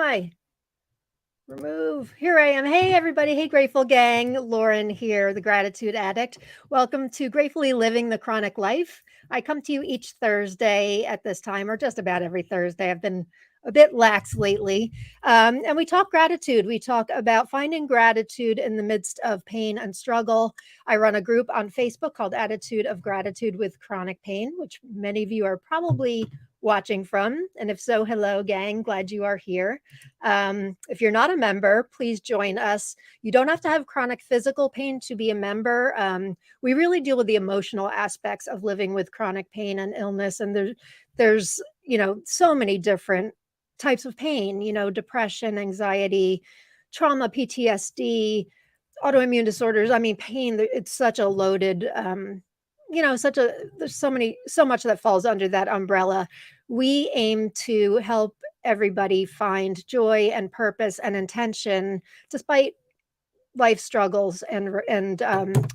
Hi. Remove. Here I am. Hey, everybody. Hey, Grateful Gang. Lauren here, the Gratitude Addict. Welcome to Gratefully Living the Chronic Life. I come to you each Thursday at this time, or just about every Thursday. I've been a bit lax lately. And we talk gratitude. We talk about finding gratitude in the midst of pain and struggle. I run a group on Facebook called Attitude of Gratitude with Chronic Pain, which many of you are probably watching from. And if so, hello, gang. Glad you are here. If you're not a member, please join us. You don't have to have chronic physical pain to be a member. We really deal with the emotional aspects of living with chronic pain and illness. And there's so many different types of pain, depression, anxiety, trauma, PTSD, autoimmune disorders. I mean, pain, it's such a loaded, there's so much that falls under that umbrella. We aim to help everybody find joy and purpose and intention despite life struggles and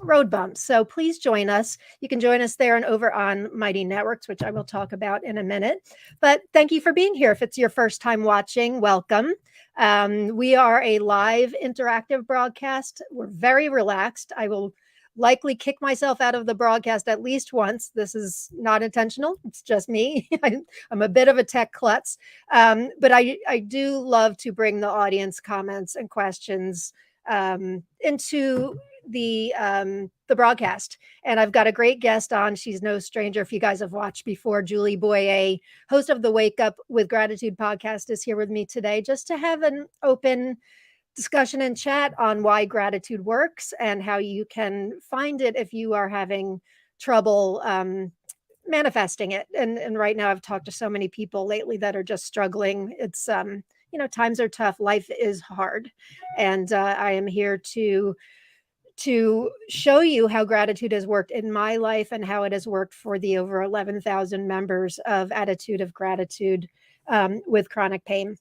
road bumps. So please join us. You can join us there and over on Mighty Networks, which I will talk about in a minute. But thank you for being here. If it's your first time watching, welcome. We are a live interactive broadcast. We're very relaxed. I will likely kick myself out of the broadcast at least once. This is not intentional. It's just me. I'm a bit of a tech klutz. But I do love to bring the audience comments and questions into the broadcast. And I've got a great guest on. She's no stranger. If you guys have watched before, Julie Boyer, host of the Wake Up with Gratitude podcast, is here with me today just to have an open discussion and chat on why gratitude works and how you can find it if you are having trouble manifesting it. And right now I've talked to so many people lately that are just struggling. It's times are tough. Life is hard. And I am here to show you how gratitude has worked in my life and how it has worked for the over 11,000 members of Attitude of Gratitude with chronic pain.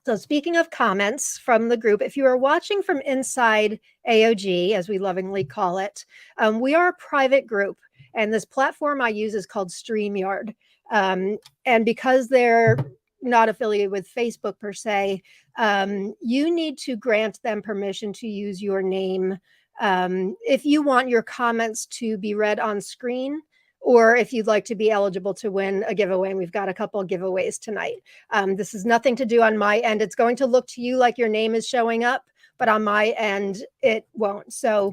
So speaking of comments from the group, if you are watching from inside AOG, as we lovingly call it, we are a private group. And this platform I use is called Streamyard. And because they're not affiliated with Facebook per se, you need to grant them permission to use your name if you want your comments to be read on screen, or if you'd like to be eligible to win a giveaway. And we've got a couple of giveaways tonight. This is nothing to do on my end. It's going to look to you like your name is showing up, but on my end, it won't. So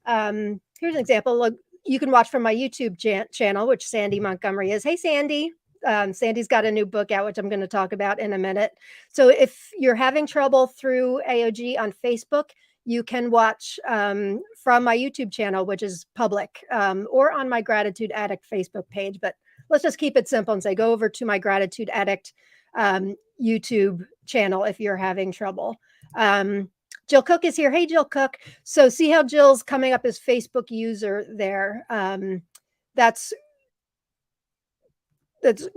here's an example. Look, you can watch from my YouTube channel, which Sandy Montgomery is. Hey, Sandy. Sandy's got a new book out, which I'm going to talk about in a minute. So if you're having trouble through AOG on Facebook, you can watch from my YouTube channel, which is public, or on my Gratitude Addict Facebook page. But let's just keep it simple and say, go over to my Gratitude Addict YouTube channel if you're having trouble. Jill Cook is here. Hey, Jill Cook. So see how Jill's coming up as Facebook user there. That's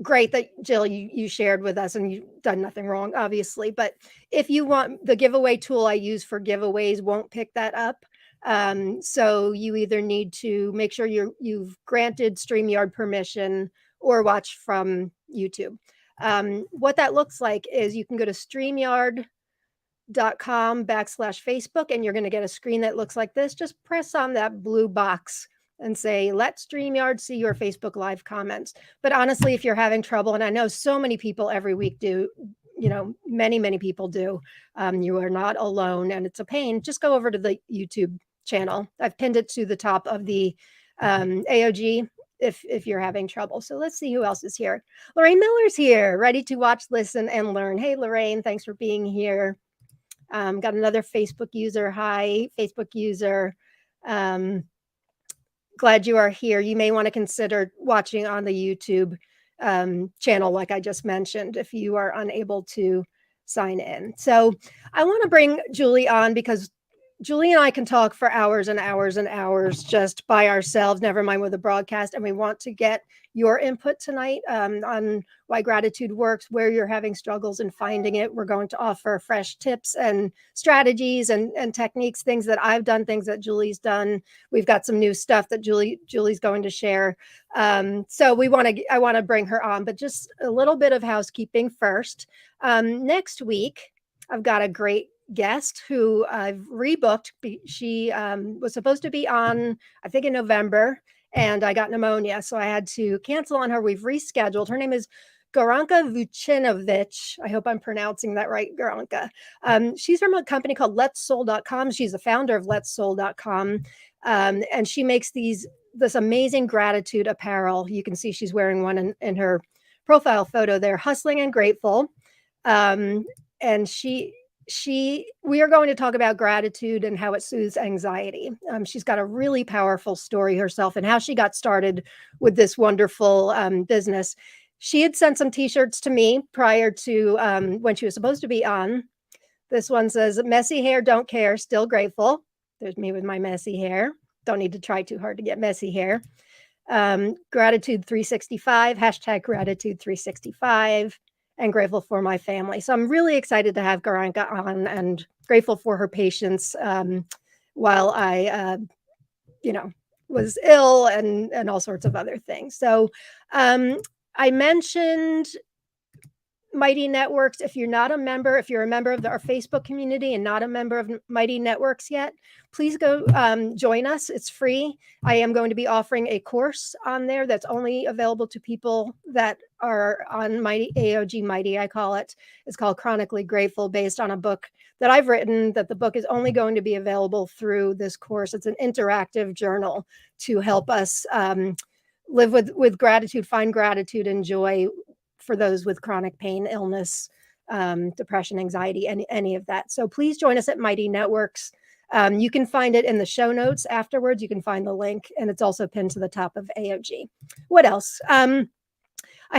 great that Jill, you shared with us, and you've done nothing wrong, obviously. But if you want, the giveaway tool I use for giveaways won't pick that up. So you either need to make sure you've granted StreamYard permission or watch from YouTube. What that looks like is you can go to StreamYard.com/Facebook, and you're going to get a screen that looks like this. Just press on that blue box and say, let StreamYard see your Facebook Live comments. But honestly, if you're having trouble, and I know so many people every week do, many, many people do, you are not alone, and it's a pain. Just go over to the YouTube channel. I've pinned it to the top of the AOG if you're having trouble. So let's see who else is here. Lorraine Miller's here, ready to watch, listen, and learn. Hey, Lorraine, thanks for being here. Got another Facebook user. Hi, Facebook user. Glad you are here. You may want to consider watching on the YouTube channel, like I just mentioned, if you are unable to sign in. So I want to bring Julie on because Julie and I can talk for hours and hours and hours just by ourselves, never mind with a broadcast. And we want to get your input tonight on why gratitude works, where you're having struggles in finding it. We're going to offer fresh tips and strategies and techniques, things that I've done, things that Julie's done. We've got some new stuff that Julie's going to share. So I want to bring her on, but just a little bit of housekeeping first. Next week, I've got a great guest who I've rebooked. She was supposed to be on, I think, in November, and I got pneumonia, so I had to cancel on her. We've rescheduled. Her name is Garanka Vucinovic. I hope I'm pronouncing that right, Garanka. She's from a company called LetSoul.com. She's the founder of LetSoul.com, and she makes this amazing gratitude apparel. You can see she's wearing one in her profile photo there, hustling and grateful. And we are going to talk about gratitude and how it soothes anxiety. She's got a really powerful story herself and how she got started with this wonderful business. She had sent some t-shirts to me prior to when she was supposed to be on. This one says, messy hair, don't care, still grateful. There's me with my messy hair. Don't need to try too hard to get messy hair. Gratitude 365, hashtag gratitude 365, and grateful for my family. So I'm really excited to have Garanka on and grateful for her patience while I, was ill and all sorts of other things. So I mentioned Mighty Networks. If you're not a member, if you're a member of our Facebook community and not a member of Mighty Networks yet, please go join us. It's free. I am going to be offering a course on there that's only available to people that are on Mighty AOG Mighty, I call it. It's called Chronically Grateful, based on a book that I've written, that the book is only going to be available through this course. It's an interactive journal to help us live with gratitude, find gratitude and joy for those with chronic pain, illness, depression, anxiety, any of that. So please join us at Mighty Networks. You can find it in the show notes afterwards. You can find the link, and it's also pinned to the top of AOG. What else? I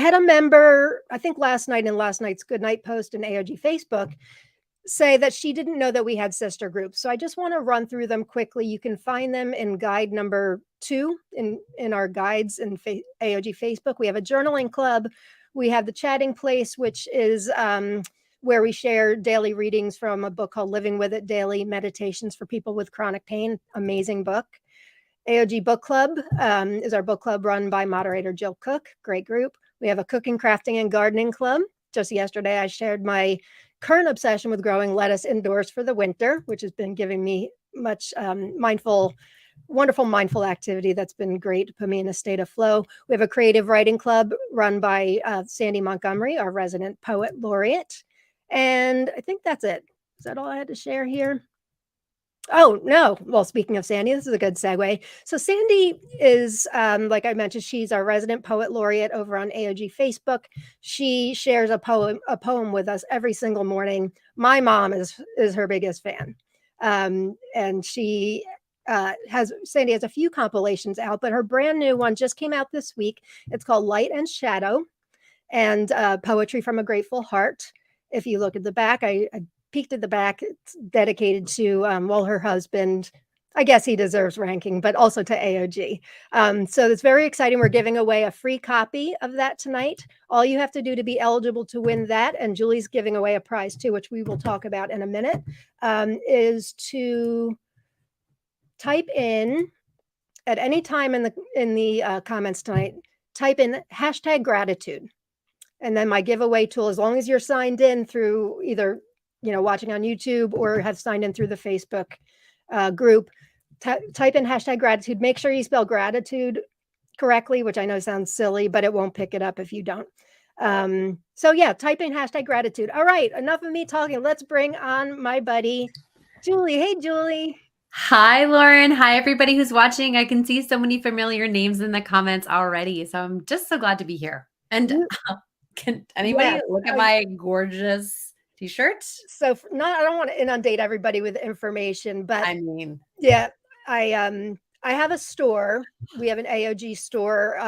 had a member, I think last night in last night's Goodnight post in AOG Facebook, say that she didn't know that we had sister groups. So I just want to run through them quickly. You can find them in guide number 2 in our guides in AOG Facebook. We have a journaling club. We have the chatting place, which is where we share daily readings from a book called Living With It Daily Meditations for People with Chronic Pain. Amazing book. AOG Book Club is our book club run by moderator Jill Cook. Great group. We have a cooking, crafting, and gardening club. Just yesterday, I shared my current obsession with growing lettuce indoors for the winter, which has been giving me much wonderful mindful activity that's been great to put me in a state of flow. We have a creative writing club run by Sandy Montgomery, our resident poet laureate. And I think that's it. Is that all I had to share here? Oh, no. Well, speaking of Sandy, this is a good segue. So Sandy is, like I mentioned, she's our resident poet laureate over on AOG Facebook. She shares a poem with us every single morning. My mom is her biggest fan. And she Sandy has a few compilations out, but her brand new one just came out this week. It's called Light and Shadow and Poetry from a Grateful Heart. If you look at the back, I peeked at the back. It's dedicated to, her husband, I guess he deserves ranking, but also to AOG. So it's very exciting. We're giving away a free copy of that tonight. All you have to do to be eligible to win that, and Julie's giving away a prize too, which we will talk about in a minute, is to type in at any time in the comments tonight, type in hashtag gratitude. And then my giveaway tool, as long as you're signed in through either watching on YouTube or have signed in through the Facebook group, type in hashtag gratitude. Make sure you spell gratitude correctly, which I know sounds silly, but it won't pick it up if you don't. So yeah, type in hashtag gratitude. All right, enough of me talking. Let's bring on my buddy, Julie. Hey, Julie. Hi, Lauren. Hi, everybody who's watching. I can see so many familiar names in the comments already. So I'm just so glad to be here. And can anybody look at my gorgeous t-shirt? So I don't want to inundate everybody with information, but I mean, yeah, I have a store. We have an AOG store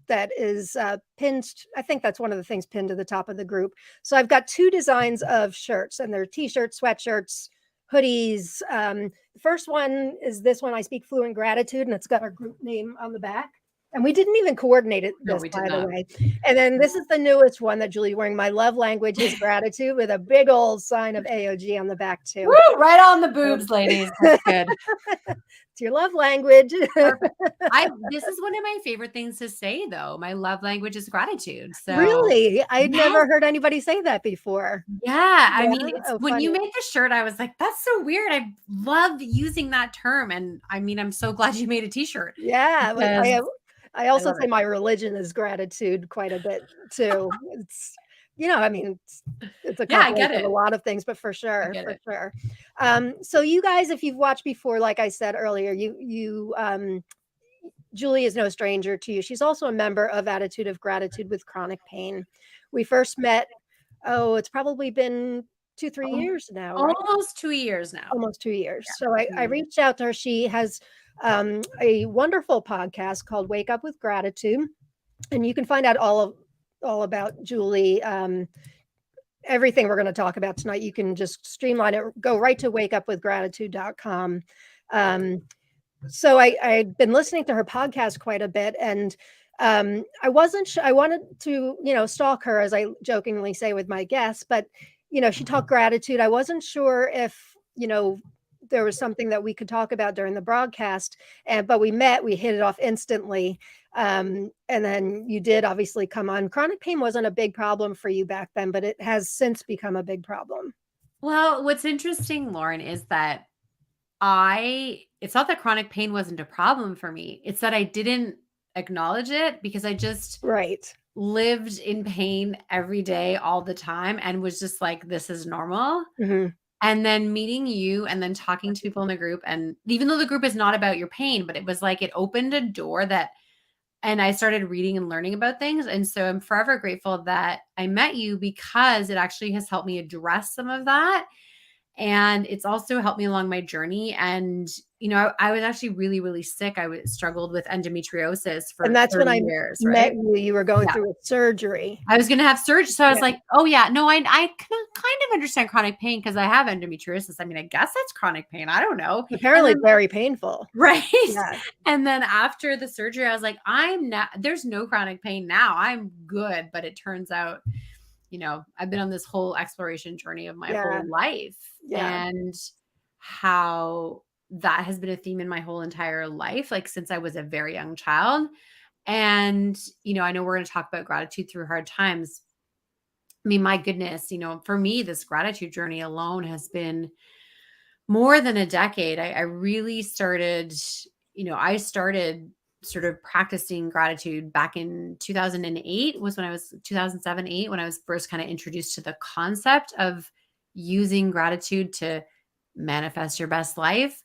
that is pinned. I think that's one of the things pinned to the top of the group. So I've got 2 designs of shirts, and they're t-shirts, sweatshirts, hoodies. The first one is this one, I Speak Fluent Gratitude, and it's got our group name on the back. And we didn't even coordinate No, this, we did by the not. way. And then this is the newest one that Julie's wearing. My love language is gratitude, with a big old sign of AOG on the back too. Woo, right on the boobs, ladies. That's good. It's your love language. Perfect. This is one of my favorite things to say, though. My love language is gratitude. So Really? I'd yes. never heard anybody say that before. Yeah. I mean, when you funny. made the shirt, I was like, that's so weird. I love using that term. And I mean, I'm so glad you made a t-shirt. Yeah, but because I also love say it. my religion is gratitude quite a bit too. It's, I mean, it's a Yeah, I get combination of a it. lot of things, but for I sure, get it. So you guys, if you've watched before, like I said earlier, Julie is no stranger to you. She's also a member of Attitude of Gratitude with Chronic Pain. We first met, it's probably been 2-3 years now, right? Almost 2 years now. Almost 2 years. Yeah. So I reached out to her. She has a wonderful podcast called Wake Up with Gratitude, and you can find out all about Julie. Everything we're going to talk about tonight, you can just streamline it, go right to wakeupwithgratitude.com. So I'd been listening to her podcast quite a bit, and I wasn't I wanted to, stalk her, as I jokingly say with my guests, but she talked gratitude. I wasn't sure if, there was something that we could talk about during the broadcast, but we hit it off instantly. And then you did obviously come on. Chronic pain wasn't a big problem for you back then, but it has since become a big problem. Well, what's interesting, Lauren, is that it's not that chronic pain wasn't a problem for me. It's that I didn't acknowledge it because I just lived in pain every day, all the time, and was just like, this is normal. Mm-hmm. And then meeting you and then talking to people in the group, and even though the group is not about your pain, but it was like, it opened a door and I started reading and learning about things. And so I'm forever grateful that I met you, because it actually has helped me address some of that. And it's also helped me along my journey. And, I was actually really, really sick. I struggled with endometriosis for and that's 30 when I years, met right? you. You were going through a surgery. I was going to have surgery. So I was like, oh yeah, no, I kind of understand chronic pain because I have endometriosis. I mean, I guess that's chronic pain. I don't know. Apparently very painful. Right. Yeah. And then after the surgery, I was like, there's no chronic pain now. I'm good. But it turns out, I've been on this whole exploration journey of my whole life, and how that has been a theme in my whole entire life, like since I was a very young child. And, I know we're going to talk about gratitude through hard times. I mean, my goodness, for me, this gratitude journey alone has been more than a decade. I really started, I started sort of practicing gratitude back in 2008 was when I was 2007, 8, when I was first kind of introduced to the concept of using gratitude to manifest your best life.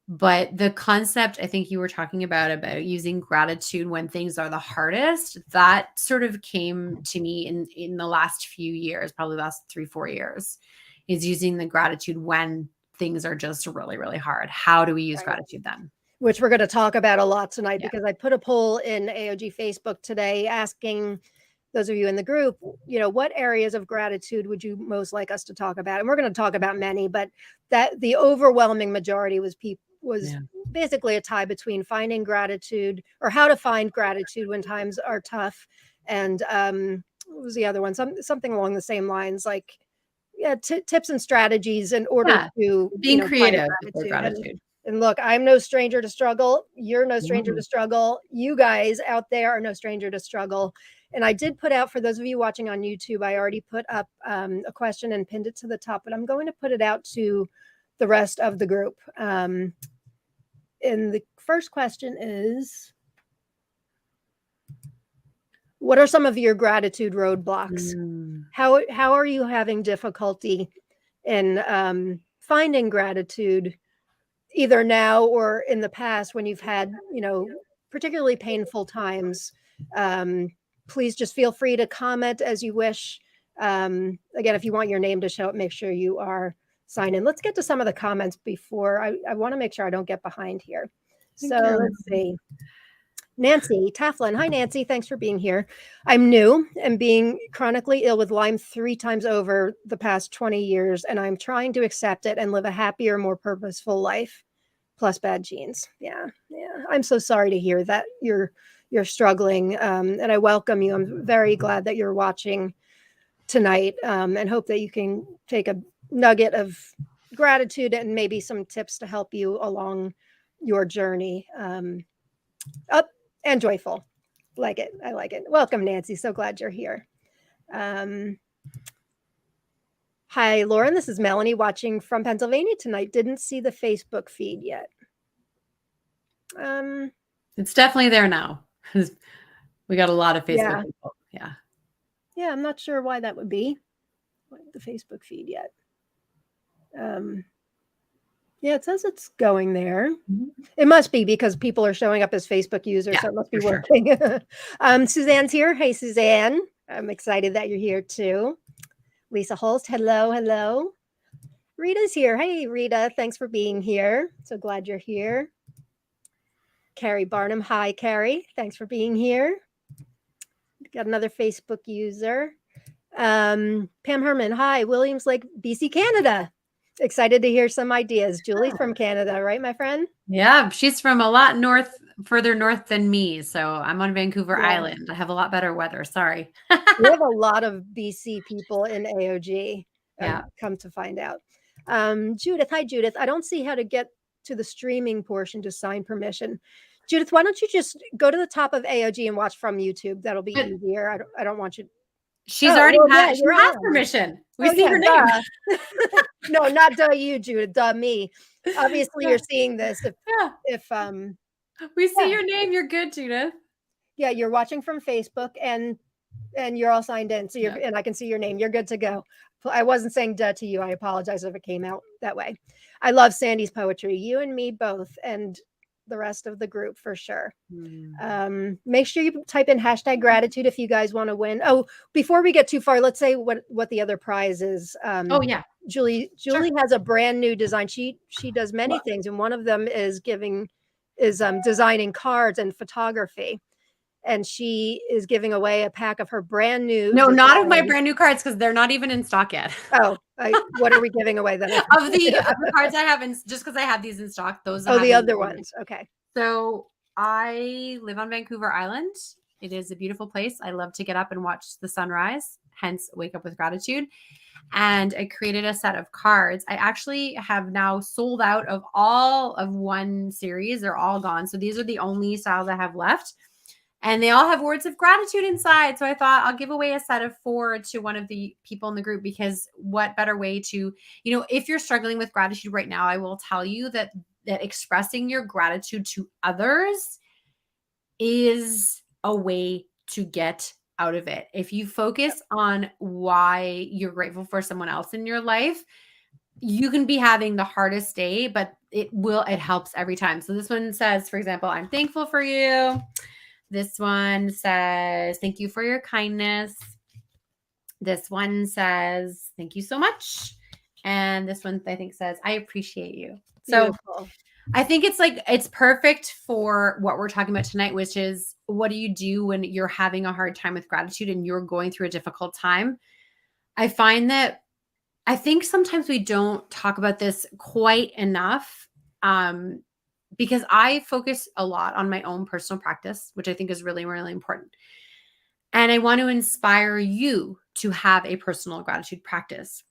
But the concept I think you were talking about using gratitude when things are the hardest, that sort of came to me in the last few years, probably the last 3-4 years, is using the gratitude when things are just really, really hard. How do we use gratitude then? Which we're going to talk about a lot tonight, because I put a poll in AOG Facebook today asking those of you in the group, what areas of gratitude would you most like us to talk about? And we're going to talk about many, but that the overwhelming majority was basically a tie between finding gratitude, or how to find gratitude when times are tough. And what was the other one? Something along the same lines, like tips and strategies in order to being creative with gratitude. And look, I'm no stranger to struggle. You're no stranger to struggle. You guys out there are no stranger to struggle. And I did put out, for those of you watching on YouTube, I already put up a question and pinned it to the top, but I'm going to put it out to the rest of the group. And the first question is, what are some of your gratitude roadblocks? How are you having difficulty in finding gratitude, either now or in the past when you've had, particularly painful times? Please just feel free to comment as you wish. Again, if you want your name to show up, make sure you are signed in. Let's get to some of the comments before I want to make sure I don't get behind here. Let's see. Nancy Taflin. Hi, Nancy. Thanks for being here. I'm new and being chronically ill with Lyme 3 times over the past 20 years, and I'm trying to accept it and live a happier, more purposeful life, plus bad genes. Yeah. I'm so sorry to hear that you're you're struggling. And I welcome you. I'm very glad that you're watching tonight, and hope that you can take a nugget of gratitude and maybe some tips to help you along your journey. Up and joyful. Like it. I like it. Welcome, Nancy. So glad you're here. Hi, Lauren. This is Melanie watching from Pennsylvania tonight. Didn't see the Facebook feed yet. It's definitely there now. We got a lot of Facebook people. Yeah. Yeah, I'm not sure why that would be. The Facebook feed yet. Yeah, it says it's going there. It must be because people are showing up as Facebook users, so it must be working. Sure. Suzanne's here. Hey, Suzanne. I'm excited that you're here too. Lisa Holst, hello, hello. Rita's here. Hey, Rita, thanks for being here. So glad you're here. Carrie Barnum, hi, Carrie. Thanks for being here. Got another Facebook user. Pam Herman, hi, Williams Lake, BC, Canada. Excited to hear some ideas. Julie's from Canada, right, my friend? Yeah, she's from a lot further north than me. So I'm on Vancouver Island. I have a lot better weather. Sorry. We have a lot of BC people in AOG. Come to find out. Judith, hi, Judith. I don't see how to get to the streaming portion to sign permission. Judith, why don't you just go to the top of AOG and watch from YouTube? That'll be easier. I don't want you. She's already had she has permission. We see her name. No, not duh you, Judith. Duh me. Obviously, you're seeing this. If we see your name, you're good, Judith. Yeah, you're watching from Facebook and you're all signed in. So you're and I can see your name. You're good to go. I wasn't saying duh to you. I apologize if it came out that way. I love Sandy's poetry. You and me both, and the rest of the group for sure. Make sure you type in hashtag gratitude if you guys want to win. Oh, before we get too far, let's say what the other prize is. Julie has a brand new design. She does many things, and one of them is designing cards and photography. And she is giving away a pack of her brand new. No, not of my brand new cards because they're not even in stock yet. Oh, what are we giving away then? of the cards I have just because I have these in stock. Those. Oh, the other ones. Okay. So I live on Vancouver Island. It is a beautiful place. I love to get up and watch the sunrise. Hence, wake up with gratitude. And I created a set of cards. I actually have now sold out of all of one series. They're all gone. So these are the only styles I have left. And they all have words of gratitude inside. So I thought I'll give away a set of 4 to one of the people in the group, because what better way to, if you're struggling with gratitude right now, I will tell you that expressing your gratitude to others is a way to get out of it. If you focus on why you're grateful for someone else in your life, you can be having the hardest day, but it helps every time. So this one says, for example, I'm thankful for you. This one says, thank you for your kindness. This one says, thank you so much. And this one, I think, says, I appreciate you. So I think it's perfect for what we're talking about tonight, which is, what do you do when you're having a hard time with gratitude and you're going through a difficult time? I think sometimes we don't talk about this quite enough. Because I focus a lot on my own personal practice, which I think is really, really important. And I want to inspire you to have a personal gratitude practice.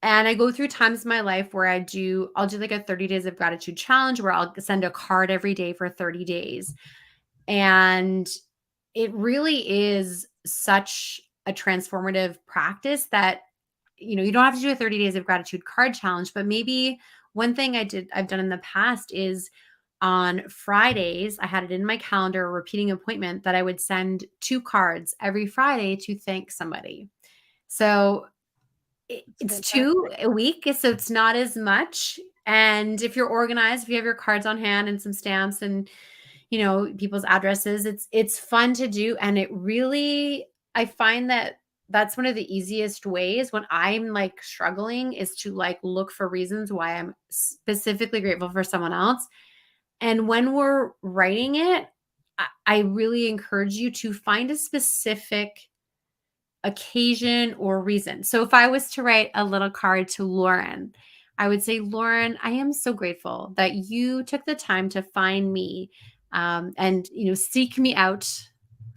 And I go through times in my life where I'll do like a 30 days of gratitude challenge where I'll send a card every day for 30 days. And it really is such a transformative practice that, you don't have to do a 30 days of gratitude card challenge, but maybe one thing I've done in the past is on Fridays, I had it in my calendar, a repeating appointment, that I would send 2 cards every Friday to thank somebody. So it's 2 a week, so it's not as much. And if you're organized, if you have your cards on hand and some stamps and, people's addresses, it's fun to do. And it really, I find that that's one of the easiest ways when I'm struggling, is to look for reasons why I'm specifically grateful for someone else. And when we're writing it, I really encourage you to find a specific occasion or reason. So if I was to write a little card to Lauren, I would say, Lauren, I am so grateful that you took the time to find me And, seek me out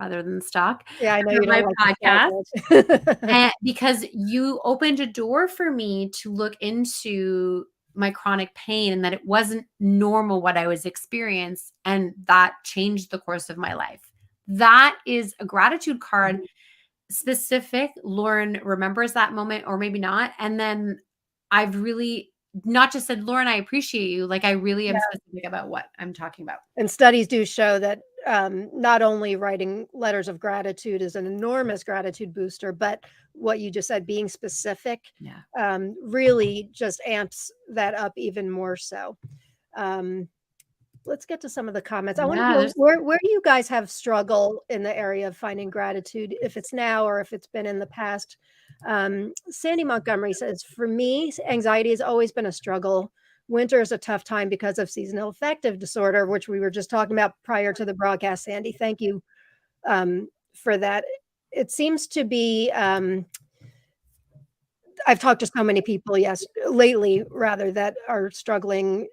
rather than stalk Yeah, I know for you don't my like to stalk podcast. much. And because you opened a door for me to look into my chronic pain and that it wasn't normal what I was experiencing. And that changed the course of my life. That is a gratitude card specific. Lauren remembers that moment or maybe not. And then I've really not just said, Lauren, I appreciate you. Like I really am specific about what I'm talking about. And studies do show that not only writing letters of gratitude is an enormous gratitude booster, but what you just said, being specific, Yeah. really just amps that up even more so. Let's get to some of the comments. I want to know where do you guys have struggle in the area of finding gratitude, if it's now or if it's been in the past? Sandy Montgomery says, for me, anxiety has always been a struggle. Winter is a tough time because of seasonal affective disorder, which we were just talking about prior to the broadcast, Sandy. Thank you for that. It seems to be, I've talked to so many people, lately rather, that are struggling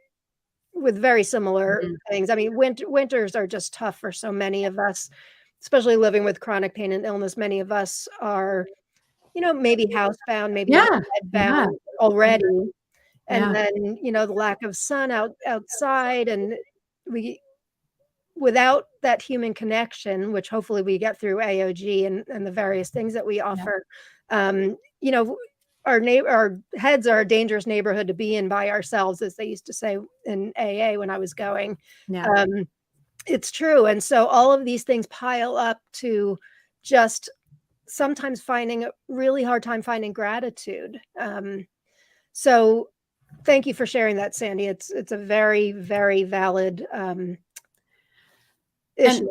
with very similar things. I mean, winters are just tough for so many of us, especially living with chronic pain and illness. Many of us are, maybe housebound, maybe bedbound already. And then, the lack of sun outside, and without that human connection, which hopefully we get through AOG and the various things that we offer, our heads are a dangerous neighborhood to be in by ourselves, as they used to say in AA when I was going. It's true. And so all of these things pile up to just sometimes finding a really hard time finding gratitude. So thank you for sharing that, Sandy. It's a very, very valid issue. And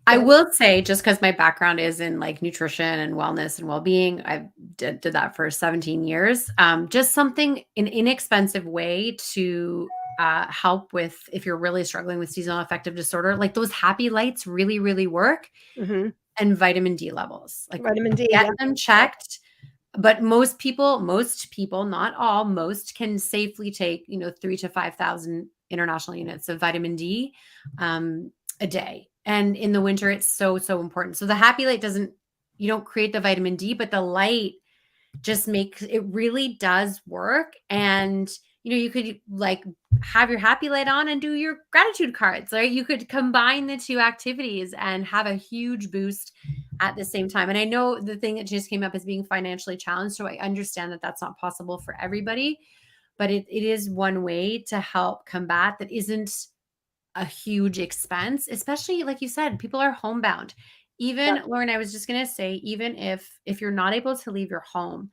I will say, just because my background is in like nutrition and wellness and well-being, I did that for 17 years. Just an inexpensive way to help with if you're really struggling with seasonal affective disorder, like those happy lights really, really work. And vitamin D levels, like vitamin D, get them checked. But most people, not all, most can safely take, 3,000 to 5,000 international units of vitamin D a day. And in the winter, it's so, so important. So the happy light you don't create the vitamin D, but the light just it really does work. And, you could like have your happy light on and do your gratitude cards, right? You could combine the two activities and have a huge boost at the same time. And I know the thing that just came up is being financially challenged. So I understand that that's not possible for everybody, but it is one way to help combat that isn't a huge expense, especially like you said, people are homebound. Even Lauren, I was just going to say, even if you're not able to leave your home,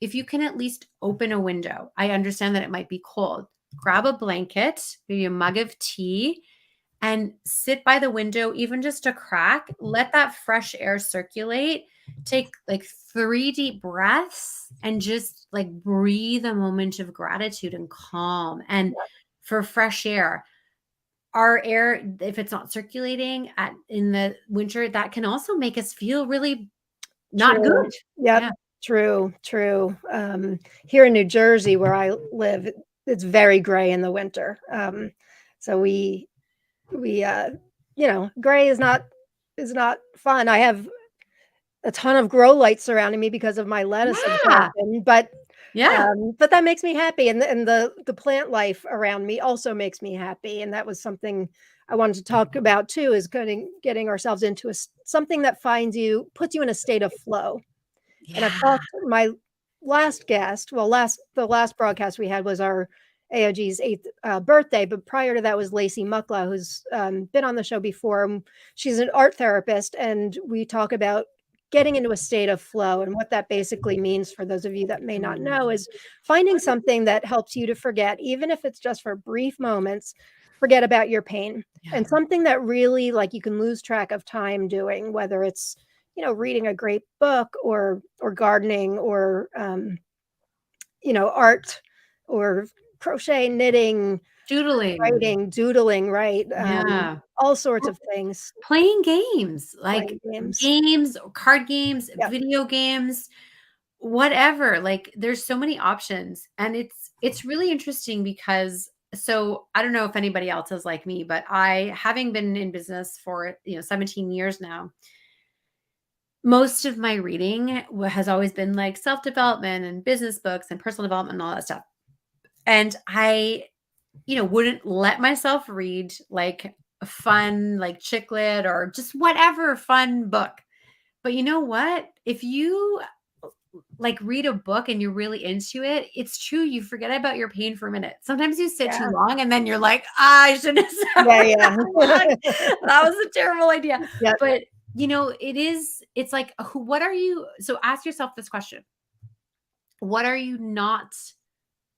if you can at least open a window, I understand that it might be cold. Grab a blanket, maybe a mug of tea, and sit by the window, even just a crack. Let that fresh air circulate. Take like 3 deep breaths and just like breathe a moment of gratitude and calm. And for fresh air, our air, if it's not circulating in the winter, that can also make us feel really not good. Yeah. True. Here in New Jersey, where I live, it's very gray in the winter. So we gray is not fun. I have a ton of grow lights surrounding me because of my lettuce obsession, but that makes me happy, and the plant life around me also makes me happy. And that was something I wanted to talk about too, is getting ourselves into something that puts you in a state of flow. And I've talked to my last guest. Well, the last broadcast we had was our AOG's 8th birthday, but prior to that was Lacey Muckla, who's been on the show before. She's an art therapist, and we talk about getting into a state of flow. And what that basically means, for those of you that may not know, is finding something that helps you to forget, even if it's just for brief moments, forget about your pain. And something that really, like, you can lose track of time doing, whether it's reading a great book or gardening or art or crochet, knitting, doodling, right? All sorts of things. Playing games, like games, card games, video games, whatever. Like there's so many options. And it's really interesting because so I don't know if anybody else is like me, but I, having been in business for, 17 years now, most of my reading has always been like self-development and business books and personal development and all that stuff. And I, wouldn't let myself read like a fun, like chick lit or just whatever fun book. But you know what? If you like read a book and you're really into it, it's true. You forget about your pain for a minute. Sometimes you sit too long and then you're like, I shouldn't have sat Yeah. that long. That was a terrible idea. Yeah. But it's like, what are you? So ask yourself this question. What are you not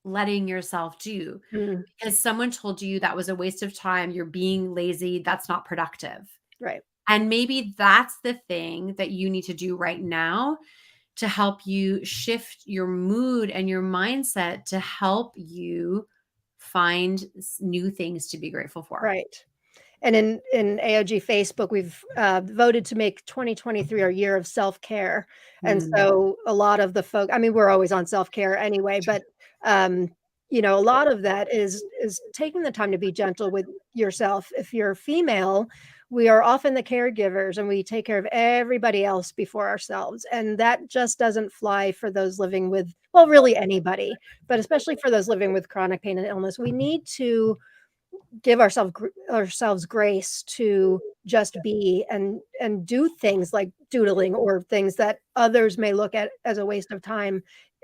letting yourself do? Mm, Because someone told you that was a waste of time. You're being lazy. That's not productive. right. And maybe that's the thing that you need to do right now to help you shift your mood and your mindset to help you find new things to be grateful for. Right. And in AOG Facebook, we've voted to make 2023 our year of self-care. And Mm, so a lot of the folk, I mean, we're always on self-care anyway, but um, a lot of that is taking the time to be gentle with yourself. If you're female, we are often the caregivers and we take care of everybody else before ourselves. And that just doesn't fly for those living with, well, really anybody, but especially for those living with chronic pain and illness. We need to give ourselves grace to just be and do things like doodling or things that others may look at as a waste of time.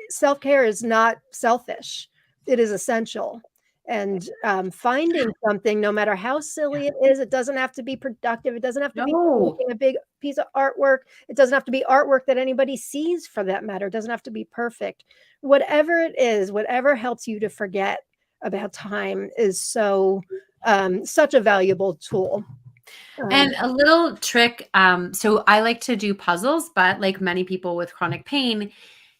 Self-care is not selfish. It is essential. And finding something, no matter how silly it is, it doesn't have to be productive. It doesn't have to be no. making a big piece of artwork. It doesn't have to be artwork that anybody sees for that matter. It doesn't have to be perfect. Whatever it is, whatever helps you to forget about time is such a valuable tool. And a little trick. So I like to do puzzles, but like many people with chronic pain,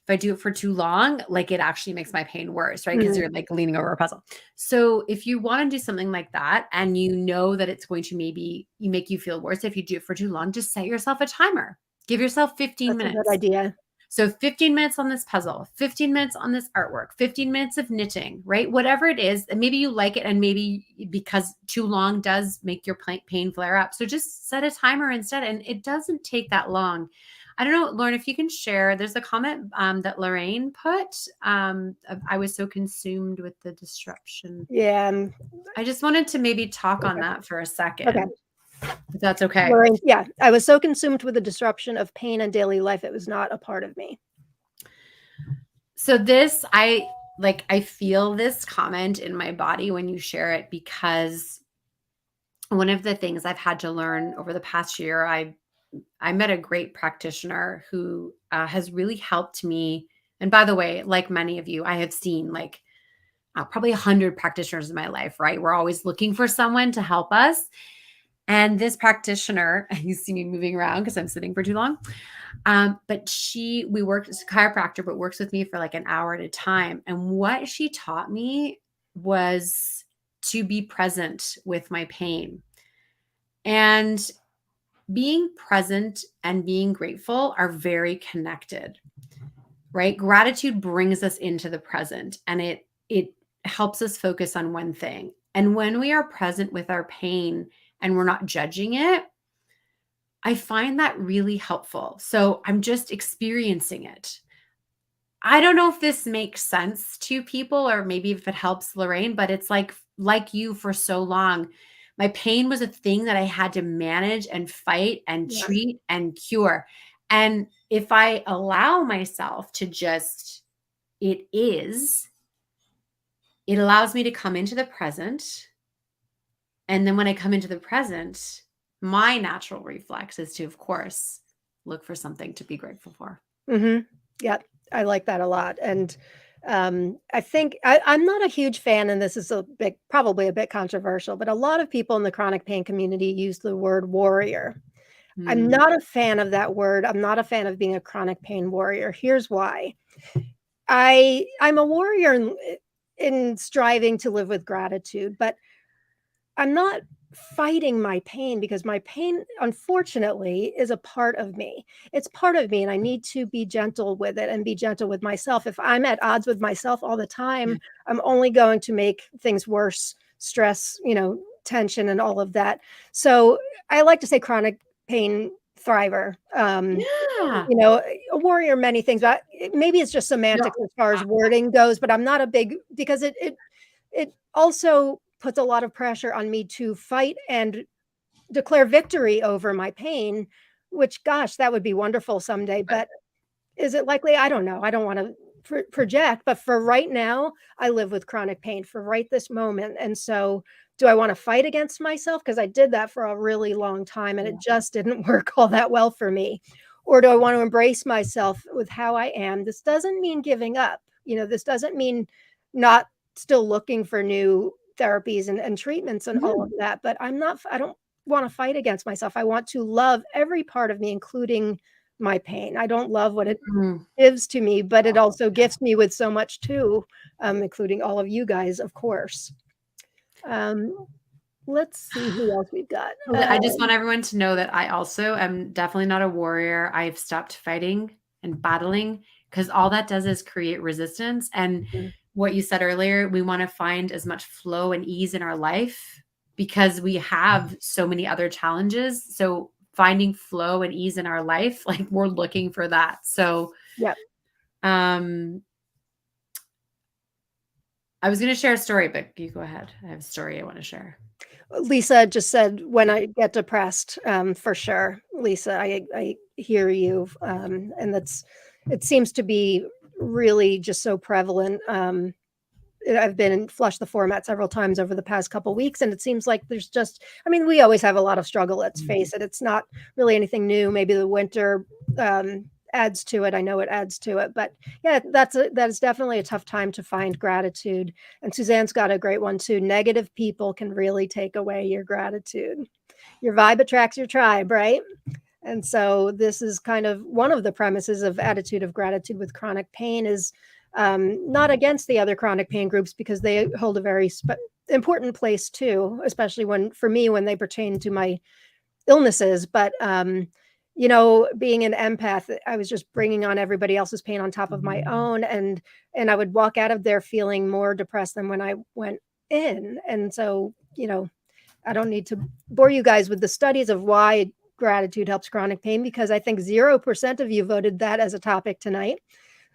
if I do it for too long, like it actually makes my pain worse, right? Because you're like leaning over a puzzle. So if you want to do something like that and you know that it's going to maybe make you feel worse if you do it for too long, just set yourself a timer. Give yourself 15 That's a good minutes. idea. So 15 minutes on this puzzle, 15 minutes on this artwork, 15 minutes of knitting, right? Whatever it is, and maybe you like it and maybe because too long does make your pain flare up. So just set a timer instead. And it doesn't take that long. I don't know, Lauren, if you can share, there's a comment that Lorraine put. I was so consumed with the disruption. Yeah. I just wanted to maybe talk on that for a second. Okay. If that's okay. Lorraine, yeah. I was so consumed with the disruption of pain and daily life. It was not a part of me. So I feel this comment in my body when you share it, because one of the things I've had to learn over the past year, I met a great practitioner who has really helped me. And by the way, like many of you, I have seen like probably 100 practitioners in my life, right? We're always looking for someone to help us. And this practitioner, you see me moving around because I'm sitting for too long. But we worked as a chiropractor, but works with me for like an hour at a time. And what she taught me was to be present with my pain. And being present and being grateful are very connected, right? Gratitude brings us into the present and it helps us focus on one thing. And when we are present with our pain and we're not judging it, I find that really helpful. So I'm just experiencing it. I don't know if this makes sense to people or maybe if it helps Lorraine, but it's like you for so long. My pain was a thing that I had to manage and fight and treat and cure. And if I allow myself to just, it allows me to come into the present. And then when I come into the present, my natural reflex is to, of course, look for something to be grateful for. Mm-hmm. Yeah, I like that a lot. And I think I'm not a huge fan, and this is probably a bit controversial, but a lot of people in the chronic pain community use the word warrior. I'm not a fan of that word. I'm not a fan of being a chronic pain warrior. Here's why. I'm a warrior in striving to live with gratitude, but I'm not fighting my pain because my pain, unfortunately, is a part of me. It's part of me, and I need to be gentle with it and be gentle with myself. If I'm at odds with myself all the time, I'm only going to make things worse, stress, tension and all of that. So I like to say chronic pain thriver. Yeah. A warrior, many things, but maybe it's just No. semantics as far as wording goes, but I'm not a big because it also puts a lot of pressure on me to fight and declare victory over my pain, which, gosh, that would be wonderful someday, but is it likely? I don't know. I don't wanna project, but for right now, I live with chronic pain for right this moment, and so, do I wanna fight against myself? Because I did that for a really long time, and it just didn't work all that well for me. Or do I want to embrace myself with how I am? This doesn't mean giving up, this doesn't mean not still looking for new therapies and treatments and all of that, but I don't wanna fight against myself. I want to love every part of me, including my pain. I don't love what it Mhm. gives to me, but it also gifts me with so much too, including all of you guys, of course. Um, let's see who else we've got. I just want everyone to know that I also am definitely not a warrior. I've stopped fighting and battling because all that does is create resistance. And what you said earlier, we want to find as much flow and ease in our life because we have so many other challenges. So finding flow and ease in our life, like we're looking for that. So, Yeah. I was going to share a story, but you go ahead. I have a story I want to share. Lisa just said, when I get depressed, for sure. Lisa, I hear you. And it seems to be really just so prevalent. I've been in Flush the Format several times over the past couple weeks, and it seems like there's just, we always have a lot of struggle, let's face it. It's not really anything new. Maybe the winter adds to it. I know it adds to it, but yeah, that is definitely a tough time to find gratitude. And Suzanne's got a great one too. Negative people can really take away your gratitude. Your vibe attracts your tribe, right? And so this is kind of one of the premises of Attitude of Gratitude with Chronic Pain is not against the other chronic pain groups because they hold a very important place too, especially for me, when they pertain to my illnesses. But, being an empath, I was just bringing on everybody else's pain on top of my own. And I would walk out of there feeling more depressed than when I went in. And so, I don't need to bore you guys with the studies of why gratitude helps chronic pain, because I think 0% of you voted that as a topic tonight,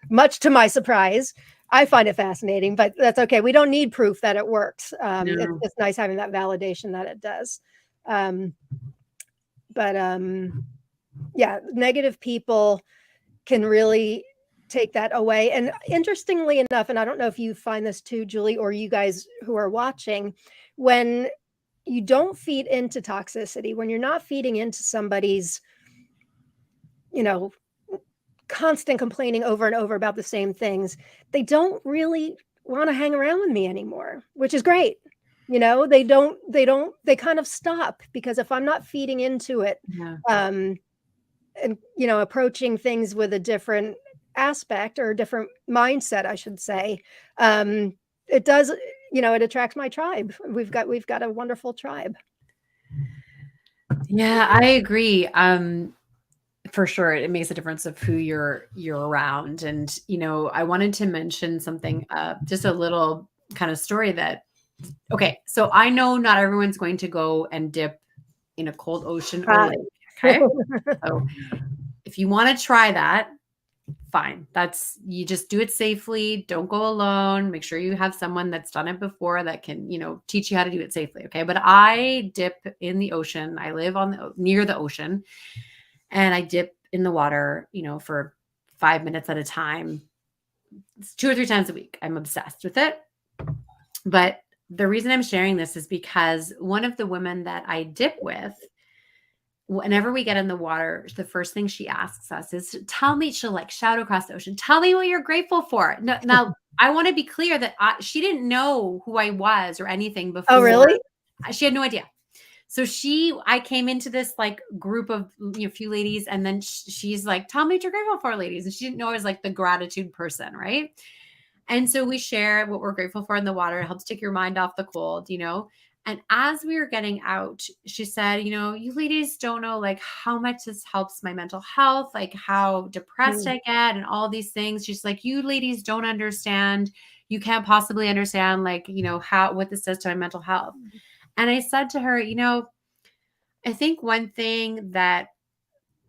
much to my surprise. I find it fascinating, but that's okay. We don't need proof that it works. It's nice having that validation that it does. Yeah, negative people can really take that away. And interestingly enough, and I don't know if you find this too, Julie, or you guys who are watching, when you don't feed into toxicity, when you're not feeding into somebody's, constant complaining over and over about the same things, they don't really want to hang around with me anymore, which is great. They kind of stop, because if I'm not feeding into it, and approaching things with a different aspect or a different mindset, I should say, it does, it attracts my tribe. We've got a wonderful tribe. Yeah, I agree. For sure, it makes a difference of who you're around. And I wanted to mention something, just a little kind of story that. Okay, so I know not everyone's going to go and dip in a cold ocean or lake. Okay, so if you want to try that, fine. You just do it safely. Don't go alone. Make sure you have someone that's done it before that can, teach you how to do it safely. Okay. But I dip in the ocean. I live near the ocean, and I dip in the water, for 5 minutes at a time. It's 2 or 3 times a week. I'm obsessed with it. But the reason I'm sharing this is because one of the women that I dip with, whenever we get in the water, the first thing she asks us is, tell me, she'll shout across the ocean, tell me what you're grateful for. Now I want to be clear that she didn't know who I was or anything before. Oh, really? She had no idea. So I came into this group of few ladies, and then she's like, tell me what you're grateful for, ladies. And she didn't know I was the gratitude person. Right. And so we share what we're grateful for in the water. It helps take your mind off the cold, And as we were getting out, she said, you ladies don't know like how much this helps my mental health, like how depressed I get and all these things. She's like, you ladies don't understand. You can't possibly understand like, what this does to my mental health. And I said to her, I think one thing that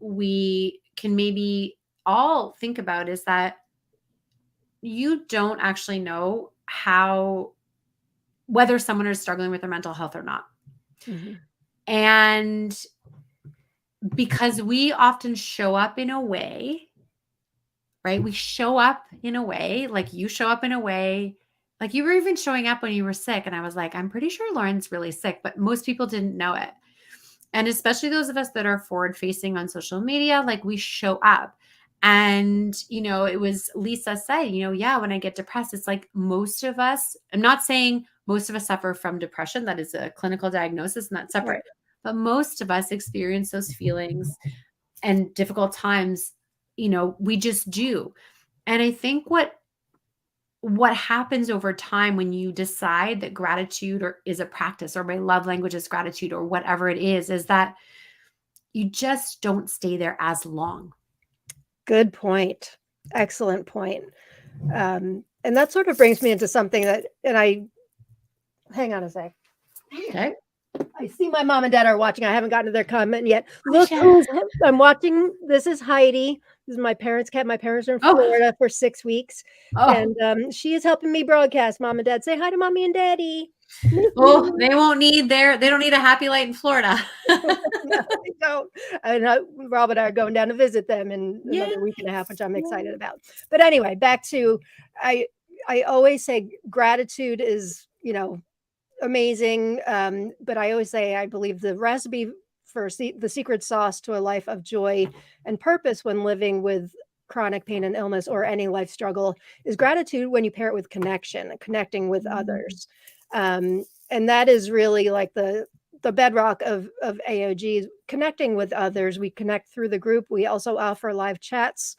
we can maybe all think about is that you don't actually know whether someone is struggling with their mental health or not. Mm-hmm. And because we often show up in a way, right? We show up in a way, like you show up in a way, like you were even showing up when you were sick. And I was like, I'm pretty sure Lauren's really sick, but most people didn't know it. And especially those of us that are forward facing on social media, like we show up. And, it was Lisa said, yeah, when I get depressed, it's like most of us, I'm not saying most of us suffer from depression. That is a clinical diagnosis and that's separate. Right. But most of us experience those feelings and difficult times, we just do. And I think what happens over time when you decide that gratitude is a practice, or my love language is gratitude, or whatever it is that you just don't stay there as long. Good point. Excellent point. And that sort of brings me into something hang on a sec. Okay. I see my mom and dad are watching. I haven't gotten to their comment yet. Look, I'm watching. This is Heidi. This is my parents' cat. My parents are in Florida for 6 weeks. And she is helping me broadcast. Mom and dad, say hi to mommy and daddy. Oh, they don't need a happy light in Florida. No, they don't. And Rob and I are going down to visit them in another week and a half, which I'm excited about. But anyway, back to, I always say gratitude is, amazing. But I always say, I believe the recipe for the secret sauce to a life of joy and purpose when living with chronic pain and illness or any life struggle is gratitude when you pair it with connecting with others. And that is really like the bedrock of AOG, connecting with others. We connect through the group. We also offer live chats.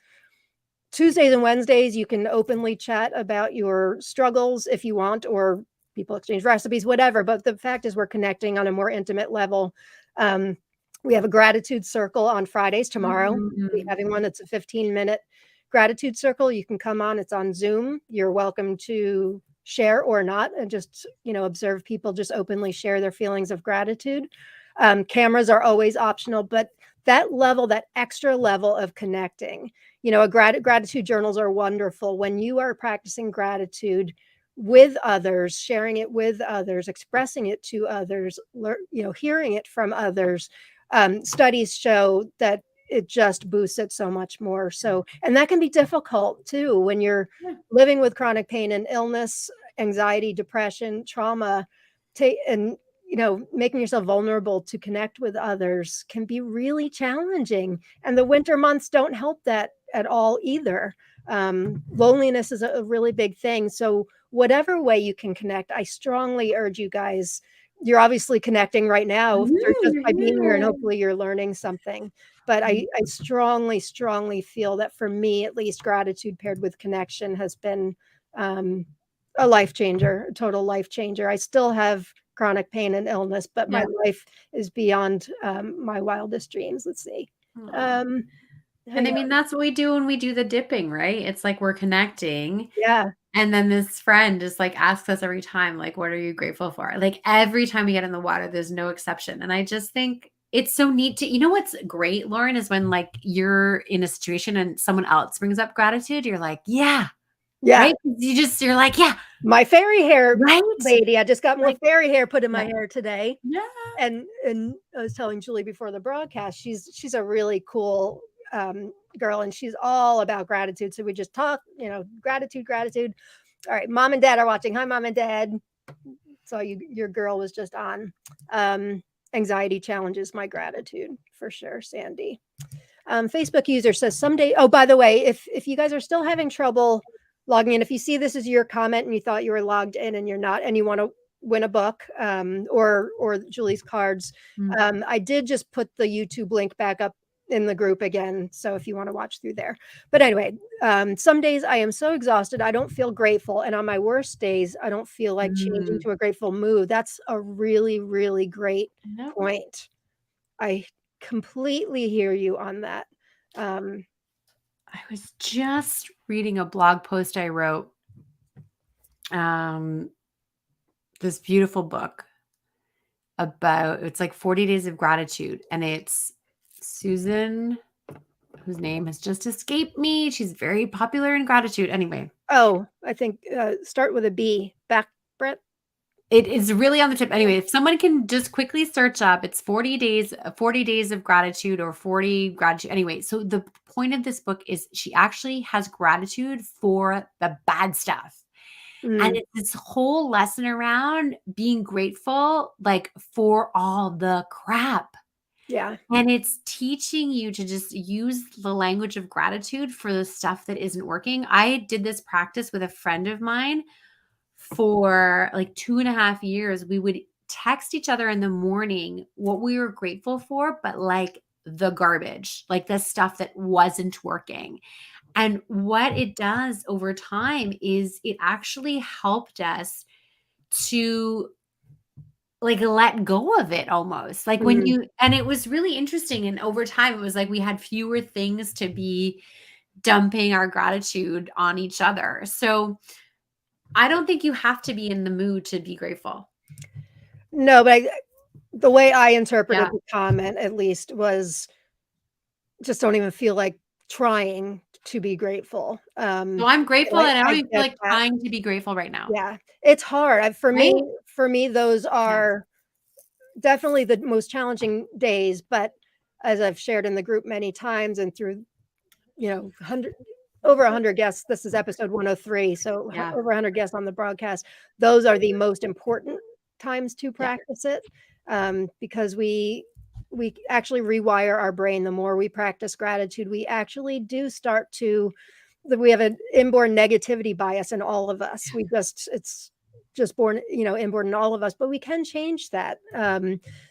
Tuesdays and Wednesdays, you can openly chat about your struggles if you want, or people exchange recipes, whatever. But the fact is we're connecting on a more intimate level. We have a gratitude circle on Fridays tomorrow. We're having one that's a 15-minute gratitude circle. You can come on. It's on Zoom. You're welcome to share or not, and just, observe people just openly share their feelings of gratitude. Cameras are always optional, but that extra level of connecting, gratitude journals are wonderful. When you are practicing gratitude with others, sharing it with others, expressing it to others, hearing it from others, studies show that it just boosts it so much more. So, and that can be difficult too when you're living with chronic pain and illness, anxiety, depression, trauma, and making yourself vulnerable to connect with others can be really challenging. And the winter months don't help that at all either. Loneliness is a really big thing. So whatever way you can connect, I strongly urge you guys. You're obviously connecting right now just by being here, and hopefully you're learning something. But I strongly, strongly feel that for me, at least, gratitude paired with connection has been a life changer, a total life changer. I still have chronic pain and illness, but my life is beyond my wildest dreams. Let's see. And I mean, that's what we do when we do the dipping, right? It's like we're connecting. Yeah. And then this friend just like asks us every time, like, what are you grateful for? Like every time we get in the water, there's no exception. And I just think it's so neat to, what's great, Lauren, is when like you're in a situation and someone else brings up gratitude, you're like, yeah. Right? You're like, yeah. My fairy hair lady. I just got more fairy hair put in my hair today. Yeah. And I was telling Julie before the broadcast, she's a really cool girl, and she's all about gratitude. So we just talk, gratitude. All right, mom and dad are watching. Hi, mom and dad. So your girl was just on. Anxiety challenges my gratitude for sure, Sandy. Facebook user says someday. Oh, by the way, if you guys are still having trouble logging in, if you see this is your comment and you thought you were logged in and you're not, and you want to win a book or Julie's cards, I did just put the YouTube link back up in the group again. So if you want to watch through there. But anyway, some days I am so exhausted, I don't feel grateful. And on my worst days, I don't feel like changing to a grateful mood. That's a really, really great point. I completely hear you on that. I was just reading a blog post I wrote. This beautiful book about, it's like 40 Days of Gratitude, and it's Susan, whose name has just escaped me. She's very popular in gratitude. Anyway. Oh, I think start with a B. Back, Brett. It is really on the tip. Anyway, if someone can just quickly search up, it's 40 days of gratitude, or 40 gratitude. Anyway, so the point of this book is she actually has gratitude for the bad stuff. And it's this whole lesson around being grateful, like, for all the crap. Yeah. And it's teaching you to just use the language of gratitude for the stuff that isn't working. I did this practice with a friend of mine for like 2.5 years. We would text each other in the morning what we were grateful for, but like the garbage, like the stuff that wasn't working. And what it does over time is it actually helped us to like let go of it almost. Like when you, and it was really interesting. And over time, it was like we had fewer things to be dumping our gratitude on each other. So I don't think you have to be in the mood to be grateful. No, but the way I interpreted the comment, at least, was just don't even feel like trying to be grateful. So I'm grateful, and I don't even feel like trying to be grateful right now. Yeah, it's hard. For me, those are definitely the most challenging days. But as I've shared in the group many times, and through, over 100 guests, this is episode 103, so over 100 guests on the broadcast, those are the most important times to practice it, because we actually rewire our brain. The more we practice gratitude, we actually do start to, we have an inborn negativity bias in all of us. It's just born, inborn in all of us, but we can change that.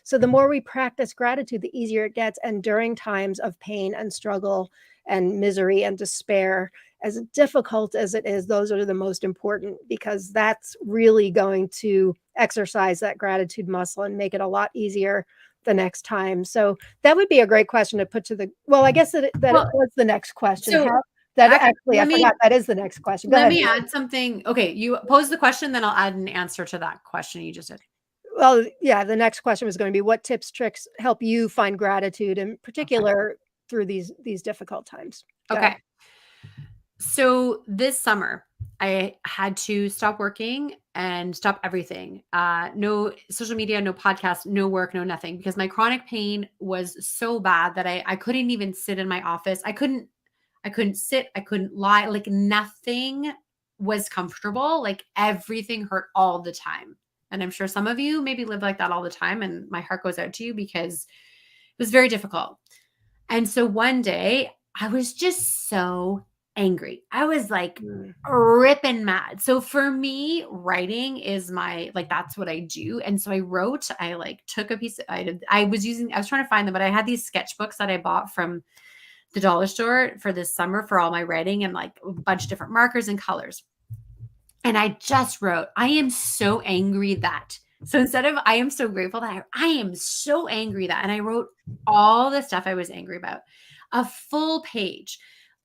So the more we practice gratitude, the easier it gets. And during times of pain and struggle and misery and despair, as difficult as it is, those are the most important, because that's really going to exercise that gratitude muscle and make it a lot easier the next time. So that would be a great question to put to the, well, I guess that was the next question. So I forgot that is the next question. Let me add something. Okay, you pose the question, then I'll add an answer to that question you just did. Well, yeah, the next question was going to be, what tips, tricks help you find gratitude, in particular through these difficult times? Okay. So this summer, I had to stop working and stop everything. No social media, no podcast, no work, no nothing, because my chronic pain was so bad that I couldn't even sit in my office. I couldn't sit, I couldn't lie, like nothing was comfortable. Like everything hurt all the time. And I'm sure some of you maybe live like that all the time. And my heart goes out to you, because it was very difficult. And so one day I was just so angry. I was like ripping mad. So for me, writing is that's what I do. And so I wrote, I took a piece, I was trying to find them, but I had these sketchbooks that I bought from the dollar store for this summer for all my writing, and like a bunch of different markers and colors. And I just wrote, I am so angry that. So instead of I am so grateful that, I am so angry that. And I wrote all the stuff I was angry about, a full page,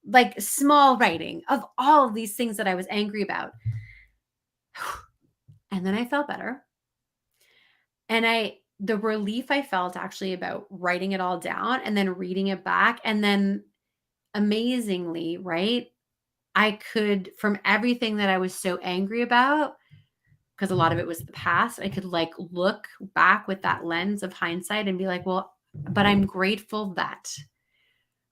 like small writing of all of these things that I was angry about. And then I felt better. And the relief I felt actually about writing it all down and then reading it back. And then amazingly, right, I could, from everything that I was so angry about, because a lot of it was the past, I could look back with that lens of hindsight and be like, well, but I'm grateful that,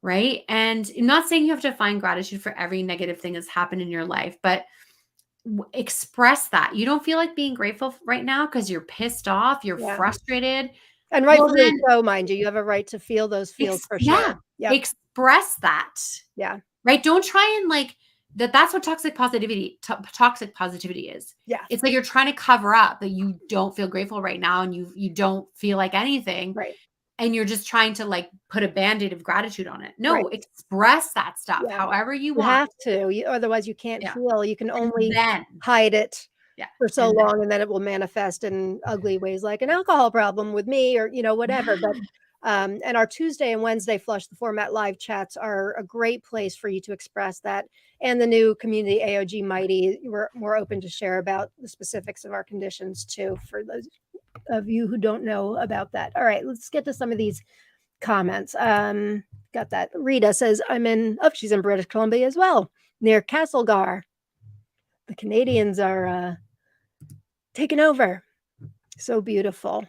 right? And I'm not saying you have to find gratitude for every negative thing that's happened in your life, but express that. You don't feel like being grateful right now because you're pissed off, you're frustrated. And rightfully so, mind you. You have a right to feel those feels for sure. Yeah. Express that. Yeah. Right? Don't try and that's what toxic positivity is. Yeah. It's like you're trying to cover up that you don't feel grateful right now and you don't feel like anything. Right. and you're just trying to like put a band-aid of gratitude on it. No, Right. express that stuff Yeah. however you You want. have to, otherwise you can't Yeah. heal. You can And only then, hide it yeah. for so And then, long, and then it will manifest in ugly ways like an alcohol problem with me or, whatever. But, yeah. and our Tuesday and Wednesday Flush the Format live chats are a great place for you to express that. And the new community AOG Mighty, we're more open to share about the specifics of our conditions too, for those of you who don't know about that. All right, let's get to some of these comments. Got that. Rita says, she's in British Columbia as well, near Castlegar. The Canadians are taking over. So beautiful.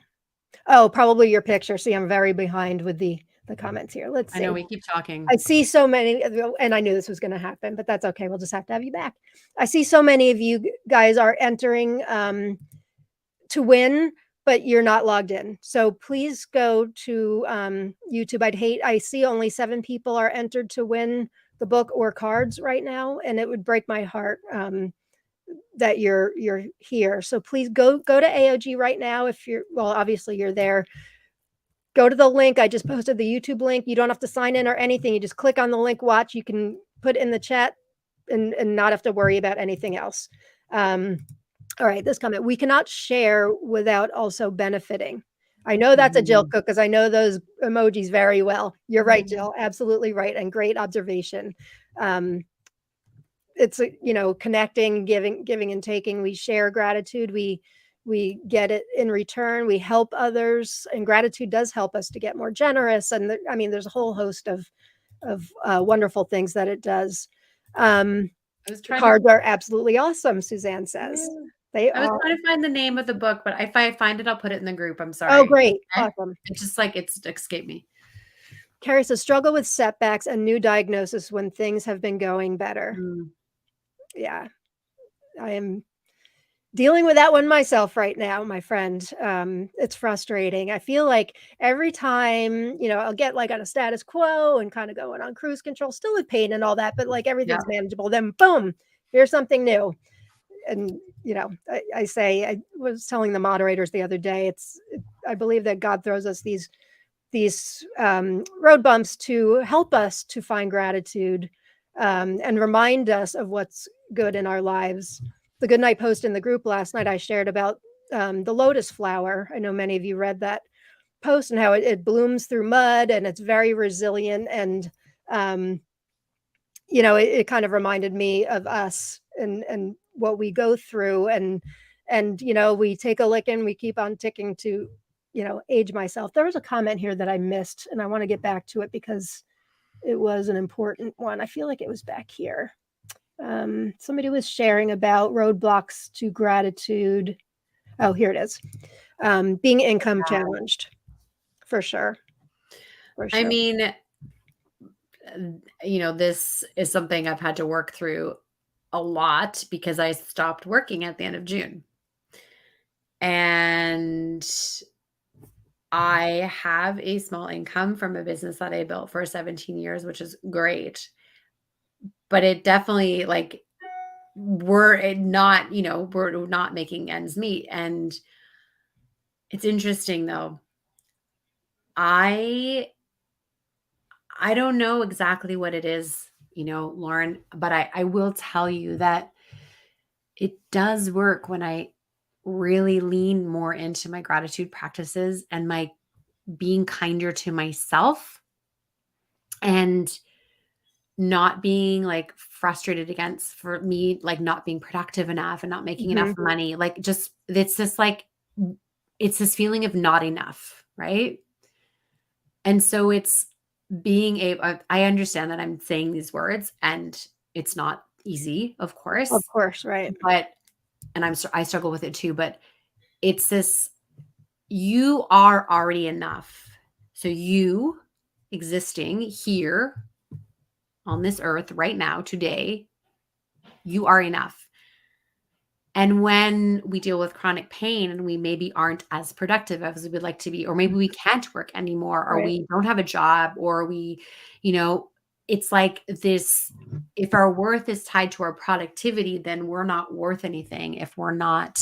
Oh, probably your picture. See, I'm very behind with the comments here. Let's I see. know we keep talking. I see so many, and I knew this was going to happen, but that's okay. We'll just have to have you back. I see so many of you guys are entering to win, but you're not logged in. So please go to YouTube. I see only 7 people are entered to win the book or cards right now, and it would break my heart that you're here. So please go to AOG right now. If you're, well, obviously you're there. Go to the link. I just posted the YouTube link. You don't have to sign in or anything. You just click on the link, watch. You can put in the chat and not have to worry about anything else. All right, this comment: we cannot share without also benefiting. I know that's a Jill Cook because I know those emojis very well. You're right, Jill. Absolutely right, and great observation. It's connecting, giving and taking. We share gratitude. We get it in return. We help others, and gratitude does help us to get more generous. And there's a whole host of wonderful things that it does. Cards are absolutely awesome, Suzanne says. I was trying to find the name of the book, but if I find it, I'll put it in the group. I'm sorry. Oh, great. Okay? Awesome. It's just like it's escaped me. Carrie says, struggle with setbacks and new diagnosis when things have been going better. Yeah. I am dealing with that one myself right now, my friend. It's frustrating. I feel like every time, I'll get like on a status quo and kind of going on cruise control, still with pain and all that, but like everything's manageable. Then boom, here's something new. And, I was telling the moderators the other day, I believe that God throws us these road bumps to help us to find gratitude and remind us of what's good in our lives. The Good Night post in the group last night, I shared about the lotus flower. I know many of you read that post and how it blooms through mud and it's very resilient. And, it kind of reminded me of us and what we go through. And we take a lick and we keep on ticking to, age myself. There was a comment here that I missed and I want to get back to it because it was an important one. I feel like it was back here. Somebody was sharing about roadblocks to gratitude. Oh, here it is. Being income challenged, for sure. I mean, this is something I've had to work through a lot because I stopped working at the end of June. And I have a small income from a business that I built for 17 years, which is great. But it definitely we're not making ends meet. And it's interesting though. I don't know exactly what it is, Lauren, but I will tell you that it does work when I really lean more into my gratitude practices and my being kinder to myself and not being frustrated for me, not being productive enough and not making enough money. It's this feeling of not enough. Right. And so it's being able, I understand that I'm saying these words and it's not easy, of course. Of course. Right. And I struggle with it too, but it's this, you are already enough. So you existing here on this earth right now, today, you are enough. And when we deal with chronic pain and we maybe aren't as productive as we would like to be, or maybe we can't work anymore, or we don't have a job, or we, it's like this, if our worth is tied to our productivity, then we're not worth anything if we're not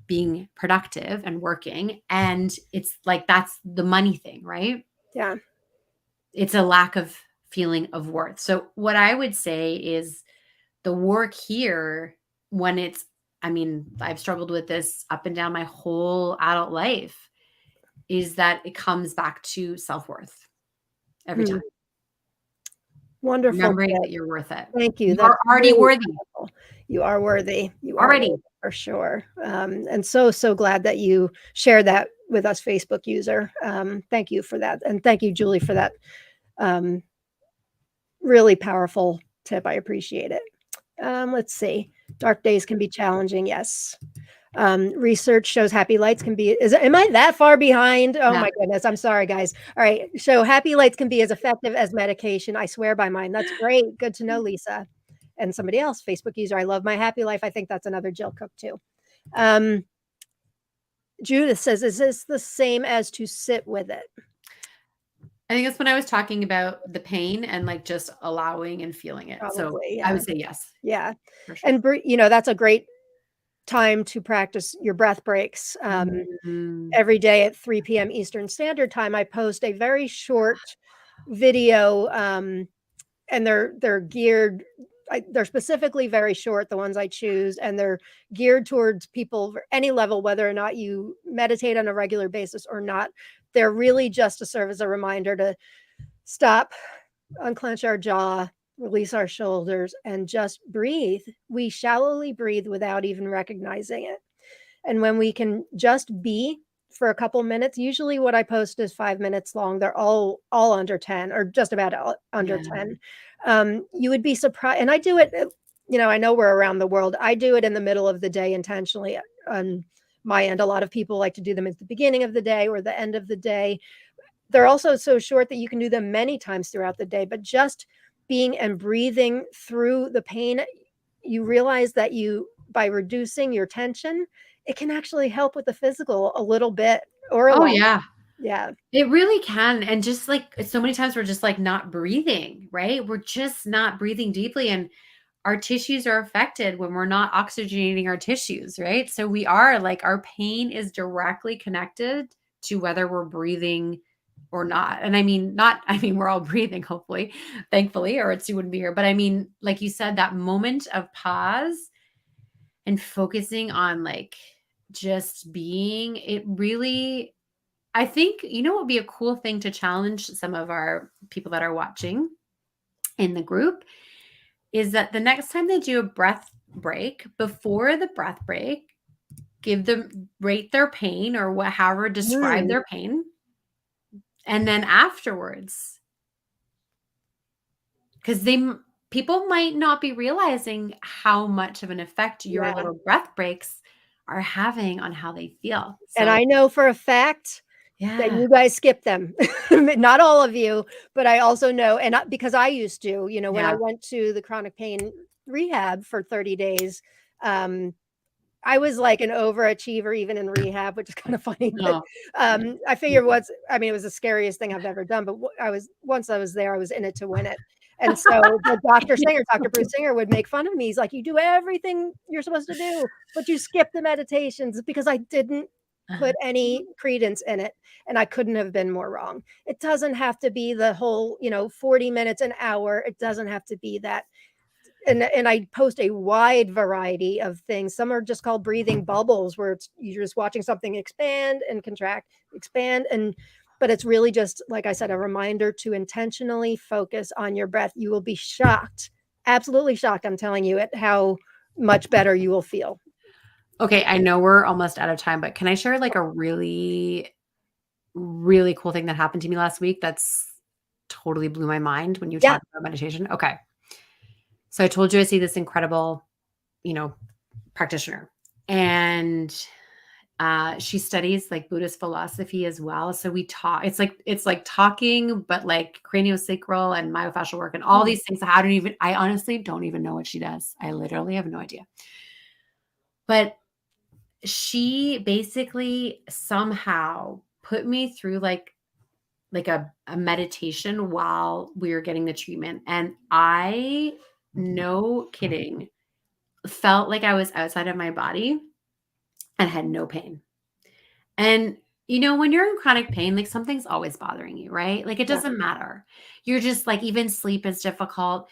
being productive and working. And it's like, that's the money thing, right? Yeah. It's a lack of feeling of worth. So what I would say is the work here, when it's, I mean, I've struggled with this up and down my whole adult life, is that it comes back to self-worth every time. Wonderful Remembering tip. that you're worth it. Thank you. You That's are already really worthy. powerful. You are worthy. You are Already. worthy for sure. And so glad that you shared that with us, Facebook user. Thank you for that. And thank you, Julie, for that really powerful tip. I appreciate it. Let's see. Dark days can be challenging. Yes. Research shows happy lights can be, am I that far behind? Oh Yeah. my goodness. I'm sorry, guys. All right. So happy lights can be as effective as medication. I swear by mine. That's great. Good to know, Lisa. And somebody else, Facebook user, I love my happy life. I think that's another Jill Cook too. Judith says, is this the same as to sit with it? I think that's when I was talking about the pain and like just allowing and feeling it. Probably, So yeah. I would say yes. Yeah. For sure. And, that's a great time to practice your breath breaks. Every day at 3 p.m. Eastern Standard Time, I post a very short video, and they're geared. They're specifically very short, the ones I choose, and they're geared towards people for any level, whether or not you meditate on a regular basis or not. They're really just to serve as a reminder to stop, unclench our jaw, release our shoulders, and just breathe. We shallowly breathe without even recognizing it. And when we can just be for a couple minutes, usually what I post is 5 minutes long. They're all under 10 or just about under 10. You would be surprised. And I do it, I know we're around the world. I do it in the middle of the day intentionally on my end. A lot of people like to do them at the beginning of the day or the end of the day. They're also so short that you can do them many times throughout the day, but just being and breathing through the pain, you realize that by reducing your tension, it can actually help with the physical a little bit or a lot. Yeah. Yeah. It really can. And just like so many times we're just like not breathing, right? We're just not breathing deeply. And our tissues are affected when we're not oxygenating our tissues, right? So we are like, our pain is directly connected to whether we're breathing or not. And I mean, we're all breathing, hopefully, thankfully, or else you wouldn't be here. But I mean, like you said, that moment of pause and focusing on like just being, it really, I think, what would be a cool thing to challenge some of our people that are watching in the group is that the next time they do a breath break, before the breath break, rate their pain or however describe their pain. And then afterwards, because people might not be realizing how much of an effect your little breath breaks are having on how they feel. So, and I know for a fact that you guys skip them. Not all of you, but I also know, and because I used to, when I went to the chronic pain rehab for 30 days, I was like an overachiever even in rehab, which is kind of funny. But I figure it was the scariest thing I've ever done. But once I was there, I was in it to win it. And so Dr. Bruce Singer would make fun of me. He's like, you do everything you're supposed to do, but you skip the meditations, because I didn't put any credence in it. And I couldn't have been more wrong. It doesn't have to be the whole, 40 minutes, an hour. It doesn't have to be that. And I post a wide variety of things. Some are just called breathing bubbles, where you're just watching something expand and contract, expand. But it's really just, like I said, a reminder to intentionally focus on your breath. You will be shocked, absolutely shocked, I'm telling you, at how much better you will feel. Okay, I know we're almost out of time, but can I share like a really, really cool thing that happened to me last week that's totally blew my mind when you talk about meditation? Okay. So I told you I see this incredible, practitioner, and she studies like Buddhist philosophy as well. So we talk, it's like talking, but like craniosacral and myofascial work and all these things. I honestly don't even know what she does. I literally have no idea. But she basically somehow put me through like a meditation while we were getting the treatment. And I, no kidding, felt like I was outside of my body. and had no pain. And, when you're in chronic pain, like something's always bothering you, right? Like it Yeah. doesn't matter. You're just like, even sleep is difficult.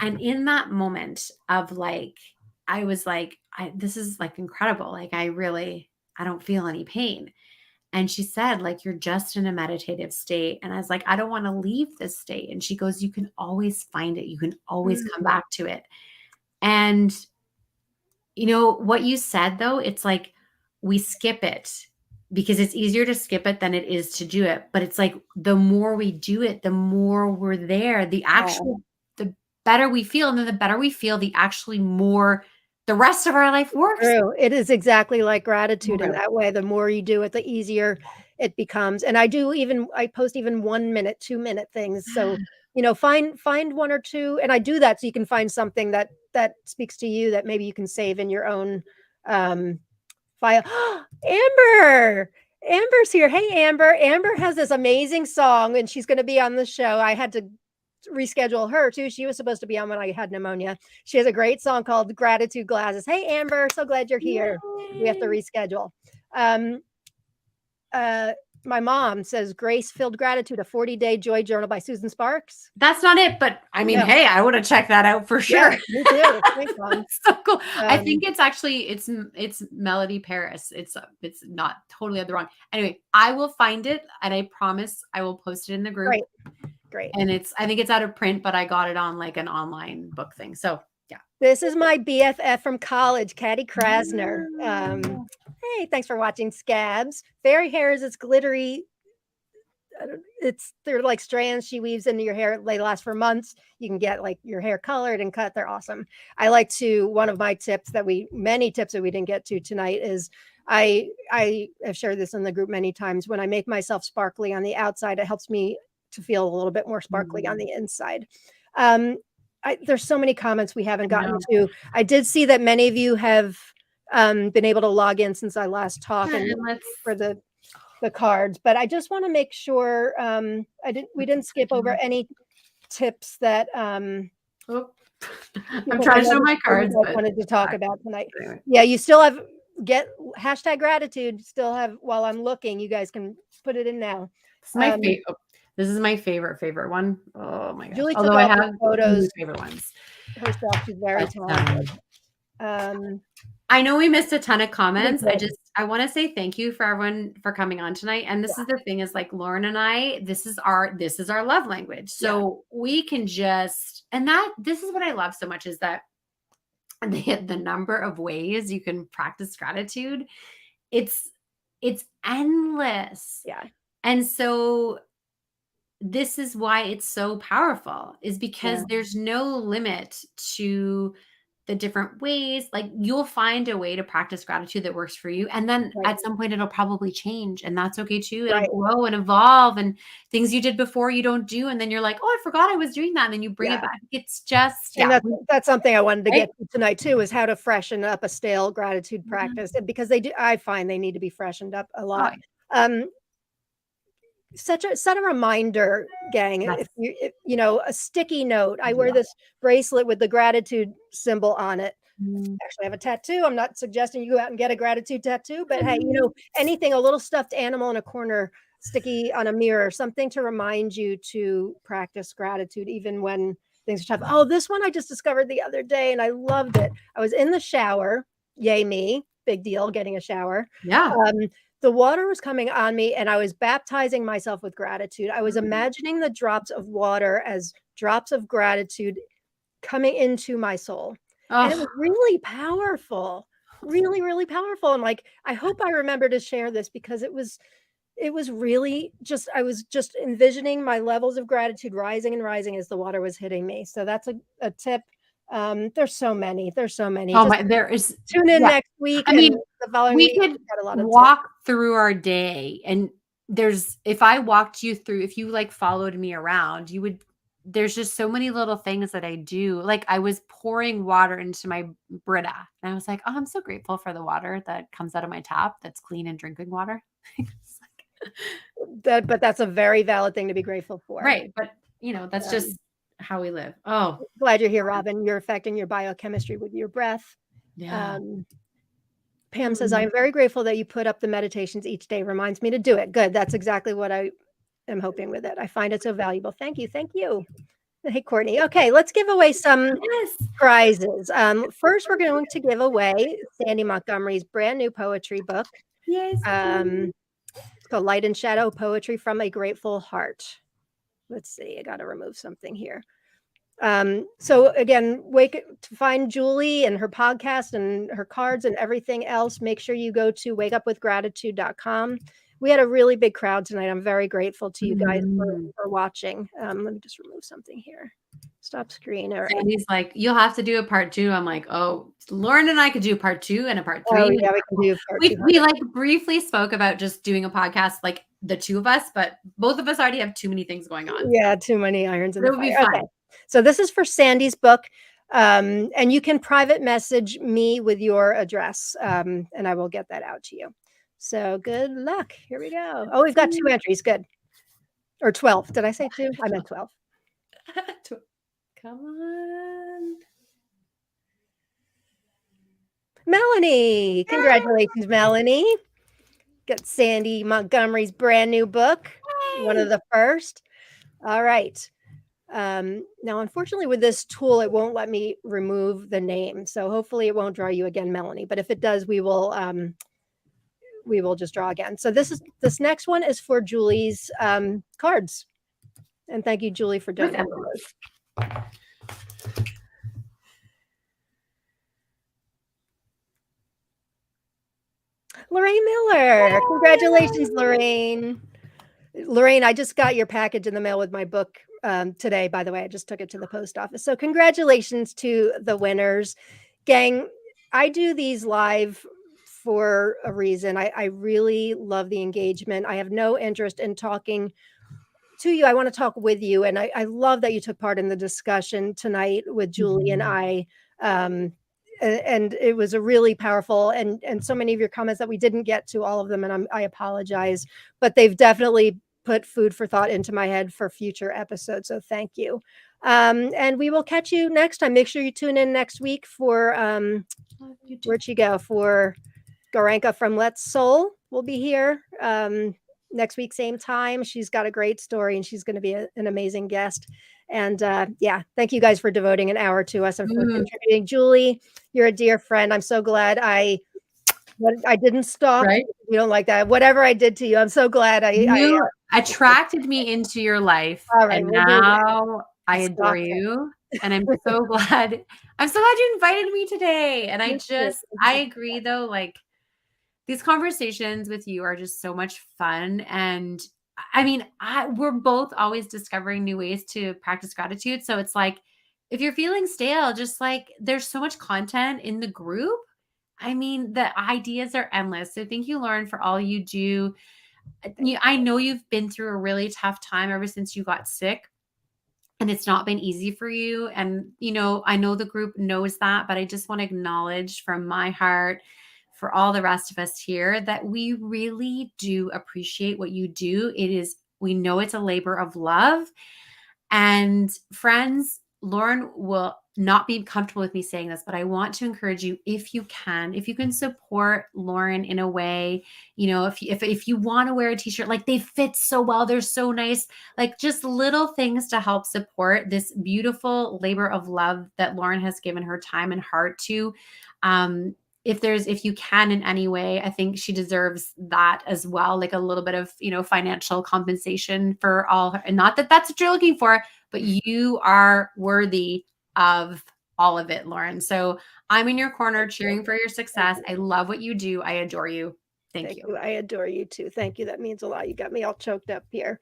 And in that moment of like, I was like, this is like incredible. Like I don't feel any pain. And she said, like, you're just in a meditative state. And I was like, I don't want to leave this state. And she goes, you can always find it. You can always come Mm. back to it. And what you said though, it's like we skip it because it's easier to skip it than it is to do it. But it's like the more we do it, the more we're there, Yeah. the better we feel. And then the better we feel, the actually more the rest of our life works. True. It is exactly like gratitude in Okay. that way. The more you do it, the easier it becomes. And I post even 1 minute, 2 minute things. So, find one or two. And I do that so you can find something that speaks to you that maybe you can save in your own file. Amber! Amber's here. Hey, Amber. Amber has this amazing song and she's going to be on the show. I had to reschedule her too. She was supposed to be on when I had pneumonia. She has a great song called Gratitude Glasses. Hey, Amber, so glad you're here. We have to reschedule. My mom says Grace-Filled Gratitude, a 40-day joy journal by Susan Sparks. That's not it, but I mean, hey, I would have checked that out for sure. Yeah, me too. That's so cool. I think it's actually it's Melody Paris. It's not totally at the wrong. Anyway, I will find it and I promise I will post it in the group. Great. And I think it's out of print, but I got it on like an online book thing. So yeah. This is my BFF from college, Caddy Krasner. Hey, thanks for watching, Scabs. Fairy hair is its glittery. They're like strands she weaves into your hair. They last for months. You can get like your hair colored and cut. They're awesome. One of my tips many tips that we didn't get to tonight is I have shared this in the group many times. When I make myself sparkly on the outside, it helps me to feel a little bit more sparkly on the inside. There's so many comments we haven't gotten to. I did see that many of you have been able to log in since I last talked for the cards, but I just want to make sure we didn't skip over any tips that I'm trying to show my cards, but wanted to talk about tonight. Anyway. Yeah, you still have #gratitude. Still have while I'm looking, you guys can put it in now. This is my favorite one. Oh my gosh. Julie took Although I have photos. Favorite ones. Herself, she's very talented. I know we missed a ton of comments. I want to say thank you for everyone for coming on tonight. And this is the thing is like Lauren and I, this is our love language. So we can just, this is what I love so much is that the number of ways you can practice gratitude. It's endless. Yeah. And so this is why it's so powerful is because there's no limit to the different ways. Like you'll find a way to practice gratitude that works for you. And then at some point it'll probably change and that's okay too. It'll grow and evolve and things you did before you don't do. And then you're like, oh, I forgot I was doing that. And then you bring it back. It's just, and that's something I wanted to get to tonight too, is how to freshen up a stale gratitude practice because I find they need to be freshened up a lot. Set a reminder, gang. If you a sticky note. I wear this bracelet with the gratitude symbol on it. Actually, I have a tattoo. I'm not suggesting you go out and get a gratitude tattoo, but hey, anything, a little stuffed animal in a corner, sticky on a mirror, something to remind you to practice gratitude, even when things are tough. Oh, this one I just discovered the other day and I loved it. I was in the shower. Yay me. Big deal getting a shower. Yeah. The water was coming on me and I was baptizing myself with gratitude. I was imagining the drops of water as drops of gratitude coming into my soul. And it was really powerful, really, really powerful. And like, I hope I remember to share this because it was really just, I was just envisioning my levels of gratitude rising and rising as the water was hitting me. So that's a tip. There's so many. Oh my, there is. Tune in next week. I mean, the following we week, could got a lot of walk through our day and if I walked you through, if you like followed me around, there's just so many little things that I do. Like I was pouring water into my Brita and I was like, oh, I'm so grateful for the water that comes out of my tap. That's clean and drinking water. But that's a very valid thing to be grateful for. Right. But that's just how we live. Oh, glad you're here, Robin. You're affecting your biochemistry with your breath. Yeah. Pam says, I am very grateful that you put up the meditations each day. Reminds me to do it. Good. That's exactly what I am hoping with it. I find it so valuable. Thank you. Thank you. Hey, Courtney. Okay, let's give away some prizes. First, we're going to give away Sandy Montgomery's brand new poetry book. Yes. It's called Light and Shadow, Poetry from a Grateful Heart. Let's see. I got to remove something here. So again, to find Julie and her podcast and her cards and everything else, make sure you go to wakeupwithgratitude.com. We had a really big crowd tonight. I'm very grateful to you guys for watching. Let me just remove something here. Stop screen. All right. Sandy's like, you'll have to do a part 2. I'm like, oh, Lauren and I could do a part 2 and a part 3. Oh, yeah, we can do part 2. We like briefly spoke about just doing a podcast, like the two of us, but both of us already have too many things going on. Yeah, too many irons in the fire. It would be fun. Okay. So this is for Sandy's book. And you can private message me with your address, and I will get that out to you. So good luck. Here we go. Oh, we've got 2 entries. Good. Or 12. Did I say 2? I meant 12. Come on. Melanie. Congratulations, Melanie. Got Sandy Montgomery's brand new book. One of the first. All right. Now, unfortunately, with this tool, it won't let me remove the name. So hopefully it won't draw you again, Melanie. But if it does, we will just draw again. So this next one is for Julie's cards. And thank you, Julie, for donating those. Lorraine Miller. Congratulations, Lorraine. Lorraine, I just got your package in the mail with my book today, by the way. I just took it to the post office. So congratulations to the winners. Gang, I do these live for a reason. I really love the engagement. I have no interest in talking to you. I want to talk with you. And I love that you took part in the discussion tonight with Julie and I. And it was a really powerful and so many of your comments that we didn't get to all of them. And I apologize, but they've definitely put food for thought into my head for future episodes. So thank you. And we will catch you next time. Make sure you tune in next week for, where'd she go? For Goranka from Let's Soul will be here next week, same time. She's got a great story and she's going to be an amazing guest. And yeah, thank you guys for devoting an hour to us and for contributing. Julie, you're a dear friend. I'm so glad I didn't stop. Right? You don't like that. Whatever I did to you, I'm so glad you attracted me into your life. All right, and now I adore you. And I'm so glad. I'm so glad you invited me today. And I agree though, like these conversations with you are just so much fun. And I mean, we're both always discovering new ways to practice gratitude. So it's like, if you're feeling stale, just like there's so much content in the group. I mean, the ideas are endless. So thank you, Lauren, for all you do. I know you've been through a really tough time ever since you got sick. And it's not been easy for you. And, I know the group knows that, but I just want to acknowledge from my heart for all the rest of us here that we really do appreciate what you do. We know it's a labor of love. And friends, Lauren will not be comfortable with me saying this, but I want to encourage you, if you can support Lauren in a way, if you want to wear a t-shirt, like they fit so well, they're so nice, like just little things to help support this beautiful labor of love that Lauren has given her time and heart to. If you can in any way, I think she deserves that as well, like a little bit of, financial compensation for all her, and not that that's what you're looking for, but you are worthy of all of it, Lauren. So I'm in your corner cheering for your success. I love what you do. I adore you. Thank you. I adore you too. Thank you. That means a lot. You got me all choked up here.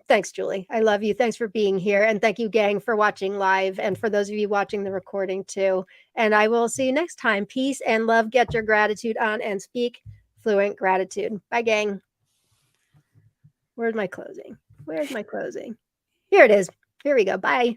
Thanks, Julie. I love you. Thanks for being here. And thank you, gang, for watching live. And for those of you watching the recording too. And I will see you next time. Peace and love. Get your gratitude on and speak fluent gratitude. Bye, gang. Where's my closing? Here it is. Here we go. Bye.